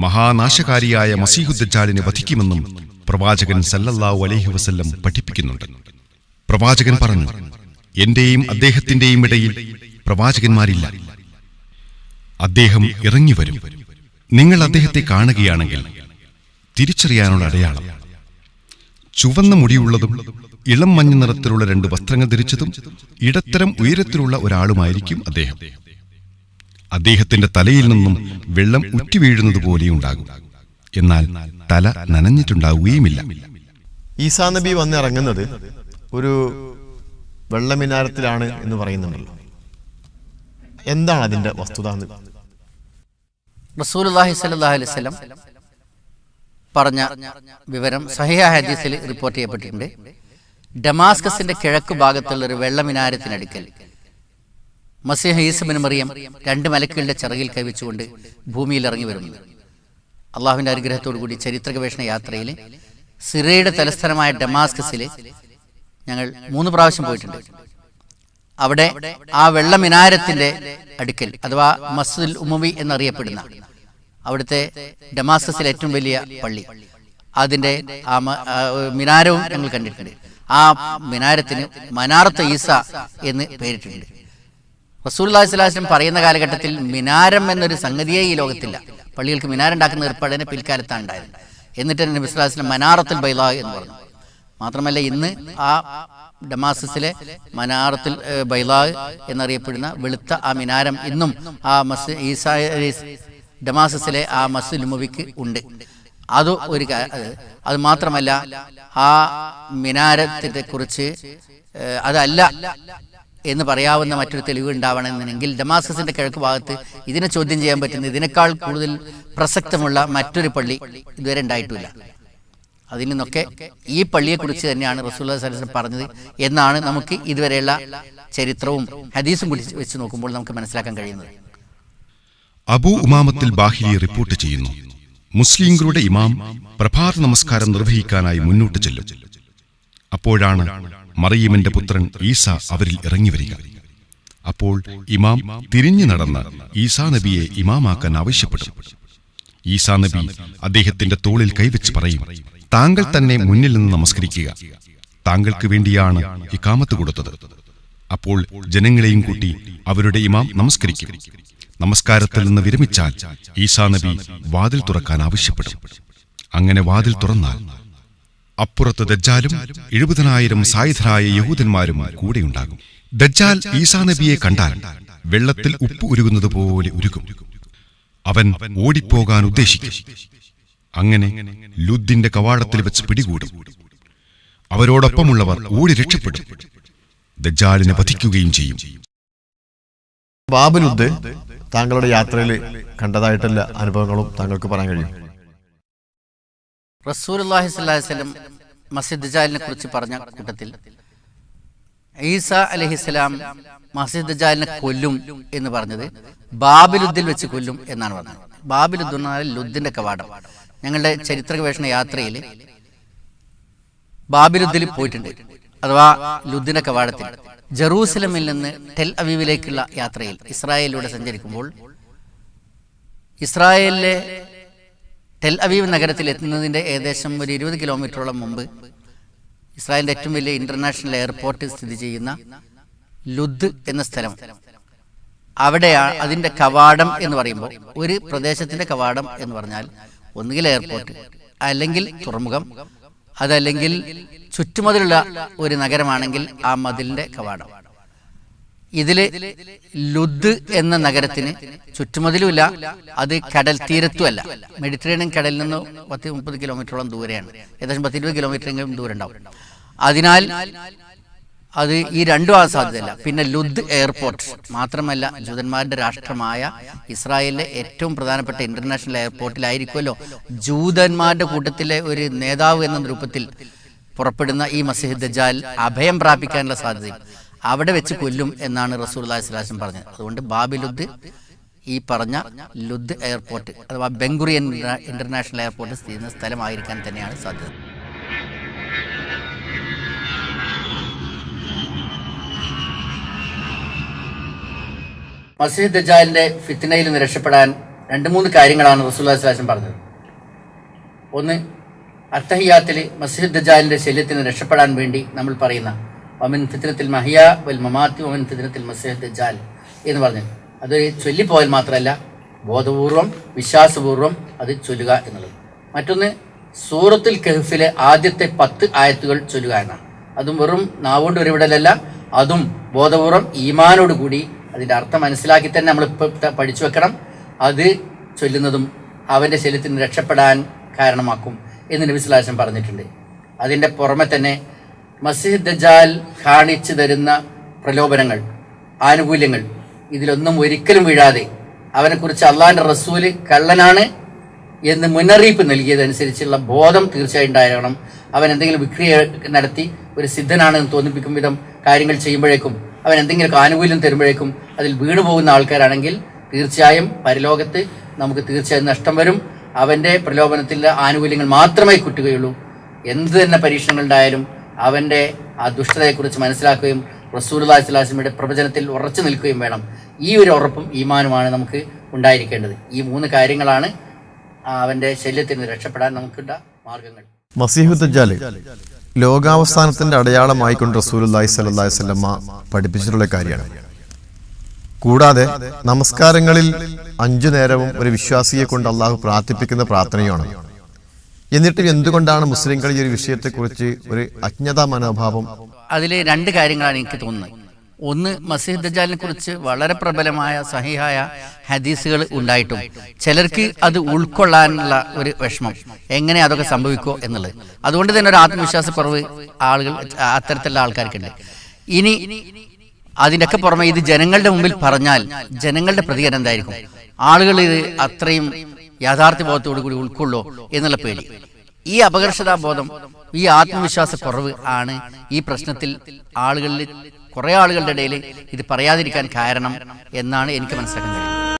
മഹാനാശകാരിയായ മസീഹുദ്ദജ്ജാലിനെ വധിക്കുമെന്നും പ്രവാചകൻ സല്ലല്ലാഹു അലൈഹി വസല്ലം പഠിപ്പിക്കുന്നുണ്ട്. പ്രവാചകൻ പറഞ്ഞു, എന്റെയും അദ്ദേഹത്തിന്റെയും ഇടയിൽ പ്രവാചകന്മാരില്ല. അദ്ദേഹം ഇറങ്ങി വരും. നിങ്ങൾ അദ്ദേഹത്തെ കാണുകയാണെങ്കിൽ തിരിച്ചറിയാനുള്ള അടയാളം ചുവന്ന മുടിയുള്ളതും ഇളം മഞ്ഞ നിറത്തിലുള്ള 2 വസ്ത്രങ്ങൾ ധരിച്ചതും ഇടത്തരം ഉയരത്തിലുള്ള ഒരാളുമായിരിക്കും അദ്ദേഹം. അദ്ദേഹത്തിന്റെ തലയിൽ നിന്നും വെള്ളം ഉറ്റിവീഴുന്നത് പോലെയുണ്ടാകും, എന്നാൽ തല നനഞ്ഞിട്ടുണ്ടാവുകയുമില്ല. ഈസാ നബി വന്നിറങ്ങുന്നത് ഒരു വെള്ളമിനാരത്തിലാണ് എന്ന് പറയുന്നുണ്ടല്ലോ. എന്താണ് അതിന്റെ വസ്തുത? റസൂലുള്ളാഹി സ്വല്ലല്ലാഹു അലൈഹി വസല്ലം പറഞ്ഞ വിവരം സഹിഹ ഹദീസിൽ റിപ്പോർട്ട് ചെയ്യപ്പെട്ടിട്ടുണ്ട്. ഡമാസ്കസിന്റെ കിഴക്ക് ഭാഗത്തുള്ള ഒരു വെള്ള മിനാരത്തിനടുക്കൽ മസീഹ് ഈസ ബിൻ മറിയം 2 മലക്കുകളുടെ ചിറകിൽ കൈവച്ചുകൊണ്ട് ഭൂമിയിൽ ഇറങ്ങി വരുന്നു. അള്ളാഹുവിന്റെ അനുഗ്രഹത്തോടു കൂടി ചരിത്ര ഗവേഷണ യാത്രയിൽ സിറിയയുടെ തലസ്ഥാനമായ ഡമാസ്കസിൽ ഞങ്ങൾ 3 പ്രാവശ്യം പോയിട്ടുണ്ട്. അവിടെ ആ വെള്ള മിനാരത്തിന്റെ അടുക്കൽ അഥവാ മസ്ജിദുൽ ഉമവി എന്നറിയപ്പെടുന്ന അവിടുത്തെ ഡമാസ്കസിലെ ഏറ്റവും വലിയ പള്ളി, അതിന്റെ ആ മിനാരവും ഞങ്ങൾ കണ്ടിട്ടുണ്ട്. ആ മിനാരത്തിന് മനാറത്ത് ഈസ എന്ന് പേരിട്ടിട്ടുണ്ട്. റസൂലുള്ളാഹി സ്വല്ലല്ലാഹു അലൈഹി വസല്ലം പറയുന്ന കാലഘട്ടത്തിൽ മിനാരം എന്നൊരു സംഗതിയേ ഈ ലോകത്തില്ല. പള്ളികൾക്ക് മിനാരുണ്ടാക്കുന്ന ഏർപ്പാടിനെ പിൽക്കാലത്താണ് ഉണ്ടായത്. എന്നിട്ട് നബി സ്വല്ലല്ലാഹു അലൈഹി വസല്ലം മനാറത്തുൽ ബൈളാ എന്ന് പറഞ്ഞു. മാത്രമല്ല ഇന്ന് ആ ഡമാസ്കസിലെ മനാറത്തുൽ ബൈളാ എന്നറിയപ്പെടുന്ന വെളുത്ത ആ മിനാരം ഇന്നും ആ ഡമാസ്കസിലെ ആ മസ്ജിദുൽ ഉമവിക്ക് ഉണ്ട്. അത് മാത്രമല്ല ആ മിനാരത്തെ കുറിച്ച് അതല്ല എന്ന് പറയാവുന്ന മറ്റൊരു തെളിവ് ഉണ്ടാവണമെന്നുണ്ടെങ്കിൽ ഡമാസ്കസിന്റെ കിഴക്ക് ഭാഗത്ത് ഇതിനെ ചോദ്യം ചെയ്യാൻ പറ്റുന്ന ഇതിനേക്കാൾ കൂടുതൽ പ്രസക്തമുള്ള മറ്റൊരു പള്ളി ഇതുവരെ ഉണ്ടായിട്ടില്ല. അതിൽ നിന്നൊക്കെ ഈ പള്ളിയെക്കുറിച്ച് തന്നെയാണ് റസൂലുള്ളാഹി സ്വല്ലല്ലാഹു അലൈഹി വസല്ലം പറഞ്ഞത് എന്നാണ് നമുക്ക് ഇതുവരെയുള്ള ചരിത്രവും ഹദീസും കൂടി വെച്ച് നോക്കുമ്പോൾ നമുക്ക് മനസ്സിലാക്കാൻ കഴിയുന്നത്. അബൂ ഉമാമത്തുൽ ബാഹിലി റിപ്പോർട്ട് ചെയ്യുന്നു, മുസ്ലിംകളുടെ ഇമാം പ്രഭാത നമസ്കാരം നിർവഹിക്കാനായി മുന്നോട്ട് ചെല്ലും. അപ്പോഴാണ് മറിയമിന്റെ പുത്രൻ ഈസ അവരിൽ ഇറങ്ങി വരിക. അപ്പോൾ ഇമാം തിരിഞ്ഞു നടന്ന് ഈസാ നബിയെ ഇമാമാക്കാൻ ആവശ്യപ്പെടും. ഈസാ നബി അദ്ദേഹത്തിന്റെ തോളിൽ കൈവച്ച് പറയും, താങ്കൾ തന്നെ മുന്നിൽ നിന്ന് നമസ്കരിക്കുക, താങ്കൾക്ക് വേണ്ടിയാണ് ഇഖാമത്ത് കൊടുത്തത്. അപ്പോൾ ജനങ്ങളെയും കൂട്ടി അവരുടെ ഇമാം നമസ്കരിക്കും. നമസ്കാരത്തിൽ നിന്ന് വിരമിച്ചാൽ ഈസാ നബി വാതിൽ തുറക്കാൻ ആവശ്യപ്പെടും. അങ്ങനെ വാതിൽ തുറന്നാൽ അപ്പുറത്ത് ദജ്ജാലും 70,000 സായുധരായ യഹൂദന്മാരും കൂടെയുണ്ടാകും. ദജ്ജാൽ ഈസാ നബിയെ കണ്ടാൽ വെള്ളത്തിൽ ഉപ്പ് ഉരുകുന്നത് പോലെ ഉരുകും. അവൻ ഓടിപ്പോകാൻ ഉദ്ദേശിക്കും. അങ്ങനെ ലുദ്ദിന്റെ കവാടത്തിൽ വെച്ച് പിടികൂടും. അവരോടൊപ്പമുള്ളവർ ഓടി രക്ഷപ്പെടും. ദജ്ജാലിനെ വധിക്കുകയും ചെയ്യും. ബാബുലുദ്ദ് താങ്കളുടെ യാത്രയിൽ കണ്ടതായിട്ടുള്ള അനുഭവങ്ങളും താങ്കൾക്ക് പറയാൻ കഴിയും? റസൂലുള്ളാഹി സ്വല്ലല്ലാഹു അലൈഹി വസല്ലം മസ്ജിദ് ദജ്ജാലിനെ കുറിച്ച് പറഞ്ഞ കൂട്ടത്തിൽ ഈസ അലൈഹിസ്സലാം മസ്ജിദ് ദജ്ജാലിനെ കൊല്ലും എന്ന് പറഞ്ഞത് ബാബിലുദ്ദിൽ വെച്ച് കൊല്ലും എന്നാണ് പറഞ്ഞത്. ബാബിലുദ്ദ് എന്നാൽ ലുദ്ദിന്റെ കവാടം. ഞങ്ങളുടെ ചരിത്ര ഗവേഷണ യാത്രയിൽ ബാബിലുദ്ദിൽ പോയിട്ടുണ്ട്, അഥവാ ലുദ്ദിന്റെ കവാടത്തിൽ. ജെറൂസലമിൽ നിന്ന് ടെൽ അവീവിലേക്കുള്ള യാത്രയിൽ ഇസ്രായേലിലൂടെ സഞ്ചരിക്കുമ്പോൾ ഇസ്രായേലിലെ ടെൽ അവീവ് നഗരത്തിൽ എത്തുന്നതിൻ്റെ ഏകദേശം ഒരു 20 കിലോമീറ്ററോളം മുമ്പ് ഇസ്രായേലിൻ്റെ ഏറ്റവും വലിയ ഇന്റർനാഷണൽ എയർപോർട്ട് സ്ഥിതി ചെയ്യുന്ന ലുദ് എന്ന സ്ഥലം, അവിടെയാണ് അതിൻ്റെ കവാടം എന്ന് പറയുമ്പോൾ, ഒരു പ്രദേശത്തിൻ്റെ കവാടം എന്ന് പറഞ്ഞാൽ ഒന്നുകിൽ എയർപോർട്ട്, അല്ലെങ്കിൽ തുറമുഖം, അതല്ലെങ്കിൽ ചുറ്റുമതിലുള്ള ഒരു നഗരമാണെങ്കിൽ ആ മതിലിന്റെ കവാടം. ഇതില് ലുദ് എന്ന നഗരത്തിന് ചുറ്റുമതിലുമില്ല, അത് കടൽ തീരത്തുമല്ല. മെഡിറ്ററേനിയൻ കടലിൽ നിന്ന് 10-30 കിലോമീറ്ററോളം ദൂരെയാണ്, ഏകദേശം 10-20 കിലോമീറ്ററെങ്കിലും ദൂരം ഉണ്ടാവും. അതിനാൽ അത് ഈ രണ്ടും ആ സാധ്യതയല്ല. പിന്നെ ലുദ് എയർപോർട്ട് മാത്രമല്ല, ജൂതന്മാരുടെ രാഷ്ട്രമായ ഇസ്രായേലിലെ ഏറ്റവും പ്രധാനപ്പെട്ട ഇന്റർനാഷണൽ എയർപോർട്ടിലായിരിക്കുമല്ലോ ജൂതന്മാരുടെ കൂട്ടത്തിലെ ഒരു നേതാവ് എന്ന രൂപത്തിൽ പുറപ്പെടുന്ന ഈ മസീഹ് ദജ്ജാൽ അഭയം പ്രാപിക്കാനുള്ള സാധ്യതയും അവിടെ വെച്ച് കൊല്ലും എന്നാണ് റസൂലുള്ളാഹി സ്വല്ലല്ലാഹു അലൈഹി വസല്ലം പറഞ്ഞത്. അതുകൊണ്ട് ബാബിലുദ് ഈ പറഞ്ഞ ലുദ് എയർപോർട്ട് അഥവാ ബെൻഗുറിയൻ ഇന്റർനാഷണൽ എയർപോർട്ട് സ്ഥിതി ചെയ്യുന്ന സ്ഥലമായിരിക്കാൻ തന്നെയാണ് സാധ്യത. മസീഹ് ദജ്ജാലിന്റെ ഫിത്നയിൽ നിന്ന് രക്ഷപ്പെടാൻ 2-3 കാര്യങ്ങളാണ് റസൂലുള്ളാഹി സ്വല്ലല്ലാഹു അലൈഹി വസല്ലം പറഞ്ഞത്. ഒന്ന്, അത്തഹിയാത്തിൽ മസീഹ് ദജ്ജാലിന്റെ ശല്യത്തിന് രക്ഷപ്പെടാൻ വേണ്ടി നമ്മൾ പറയുന്ന വമിൻ ഫിത്നത്തിൽ മഹിയ വൽ മമാത്തി വമിൻ ഫിത്നത്തിൽ മസീഹ് ദജ്ജാൽ എന്ന് പറഞ്ഞു. അത് ചൊല്ലിപ്പോയാൽ മാത്രമല്ല, ബോധപൂർവം വിശ്വാസപൂർവം അത് ചൊല്ലുക എന്നുള്ളത്. മറ്റൊന്ന്, സൂറത്തുൽ കഹ്ഫിലെ ആദ്യത്തെ 10 ആയത്തുകൾ ചൊല്ലുക എന്നാണ്. അതും വെറും നാവുകൊണ്ട് ഒരുവിടലല്ല, അതും ബോധപൂർവം ഈമാനോട് കൂടി അതിൻ്റെ അർത്ഥം മനസ്സിലാക്കി തന്നെ നമ്മൾ പഠിച്ചു വെക്കണം. അത് ചൊല്ലുന്നതും അവൻ്റെ ശല്യത്തിന് രക്ഷപ്പെടാൻ കാരണമാക്കും എന്ന് നബി സ്വല്ലല്ലാഹു അലൈഹി വസല്ലം പറഞ്ഞിട്ടുണ്ട്. അതിൻ്റെ പുറമെ തന്നെ മസീഹ് ദജ്ജാൽ കാണിച്ചു തരുന്ന പ്രലോഭനങ്ങൾ, ആനുകൂല്യങ്ങൾ, ഇതിലൊന്നും ഒരിക്കലും വീഴാതെ അവനെക്കുറിച്ച് അള്ളാഹിൻ്റെ റസൂല് കള്ളനാണ് എന്ന് മുന്നറിയിപ്പ് നൽകിയതനുസരിച്ചുള്ള ബോധം തീർച്ചയായും ഉണ്ടാകണം. അവൻ എന്തെങ്കിലും വിക്രിയ നടത്തി ഒരു സിദ്ധനാണെന്ന് തോന്നിപ്പിക്കും വിധം കാര്യങ്ങൾ ചെയ്യുമ്പോഴേക്കും, അവൻ എന്തെങ്കിലുമൊക്കെ ആനുകൂല്യം തരുമ്പോഴേക്കും അതിൽ വീണു പോകുന്ന ആൾക്കാരാണെങ്കിൽ തീർച്ചയായും പരലോകത്ത് നമുക്ക് തീർച്ചയായും നഷ്ടം വരും. അവൻ്റെ പ്രലോഭനത്തിലെ ആനുകൂല്യങ്ങൾ മാത്രമേ കിട്ടുകയുള്ളൂ. എന്ത് തന്നെ പരീക്ഷണങ്ങൾ ഉണ്ടായാലും അവൻ്റെ ആ ദുഷ്ടതയെക്കുറിച്ച് മനസ്സിലാക്കുകയും റസൂലുള്ളാഹി സ്വല്ലല്ലാഹു അലൈഹി വസല്ലമയുടെ പ്രവചനത്തിൽ ഉറച്ചു നിൽക്കുകയും വേണം. ഈ ഒരു ഉറപ്പും ഈമാനുമാണ് നമുക്ക് ഉണ്ടായിരിക്കേണ്ടത്. ഈ 3 കാര്യങ്ങളാണ് അവൻ്റെ ശല്യത്തിൽ നിന്ന് രക്ഷപ്പെടാൻ നമുക്കുള്ള മാർഗങ്ങൾ. മസീഹു ദജ്ജാൽ ലോകാവസാനത്തിന്റെ അടയാളമായിക്കൊണ്ട് റസൂലുള്ളാഹി സ്വല്ലല്ലാഹു അലൈഹി വസല്ലമ പഠിപ്പിച്ചിട്ടുള്ള കാര്യമാണ്. കൂടാതെ നമസ്കാരങ്ങളിൽ 5 നേരവും ഒരു വിശ്വാസിയെ കൊണ്ട് അള്ളാഹു പ്രാർത്ഥിപ്പിക്കുന്ന പ്രാർത്ഥനയാണ്. എന്നിട്ടും എന്തുകൊണ്ടാണ് മുസ്ലിംകൾ ഈ ഒരു വിഷയത്തെക്കുറിച്ച് ഒരു അജ്ഞതാ മനോഭാവം? അതിൽ 2 കാര്യങ്ങളാണ് എനിക്ക് തോന്നുന്നത്. ഒന്ന്, മസീഹ് ദജ്ജാലിനെ കുറിച്ച് വളരെ പ്രബലമായ സഹിഹായ ഹദീസുകൾ ഉണ്ടായിട്ടും ചിലർക്ക് അത് ഉൾക്കൊള്ളാനുള്ള ഒരു വിഷമം, എങ്ങനെ അതൊക്കെ സംഭവിക്കോ എന്നുള്ളത്. അതുകൊണ്ട് തന്നെ ഒരു ആത്മവിശ്വാസക്കുറവ് ആളുകൾ അത്തരത്തിലുള്ള ആൾക്കാർക്കുണ്ട്. ഇനി അതിനൊക്കെ പുറമെ ഇത് ജനങ്ങളുടെ മുമ്പിൽ പറഞ്ഞാൽ ജനങ്ങളുടെ പ്രതികരണം എന്തായിരിക്കും? ആളുകൾ ഇത് അത്രയും യാഥാർത്ഥ്യബോധത്തോടു കൂടി ഉൾക്കൊള്ളോ എന്നുള്ള പേടി, ഈ അപകർഷതാബോധം, ഈ ആത്മവിശ്വാസക്കുറവ് ആണ് ഈ പ്രശ്നത്തിൽ കുറെ ആളുകളുടെ ഇടയിൽ ഇത് പറയാതിരിക്കാൻ കാരണം എന്നാണ് എനിക്ക് മനസ്സിലാക്കാൻ കഴിയുന്നത്.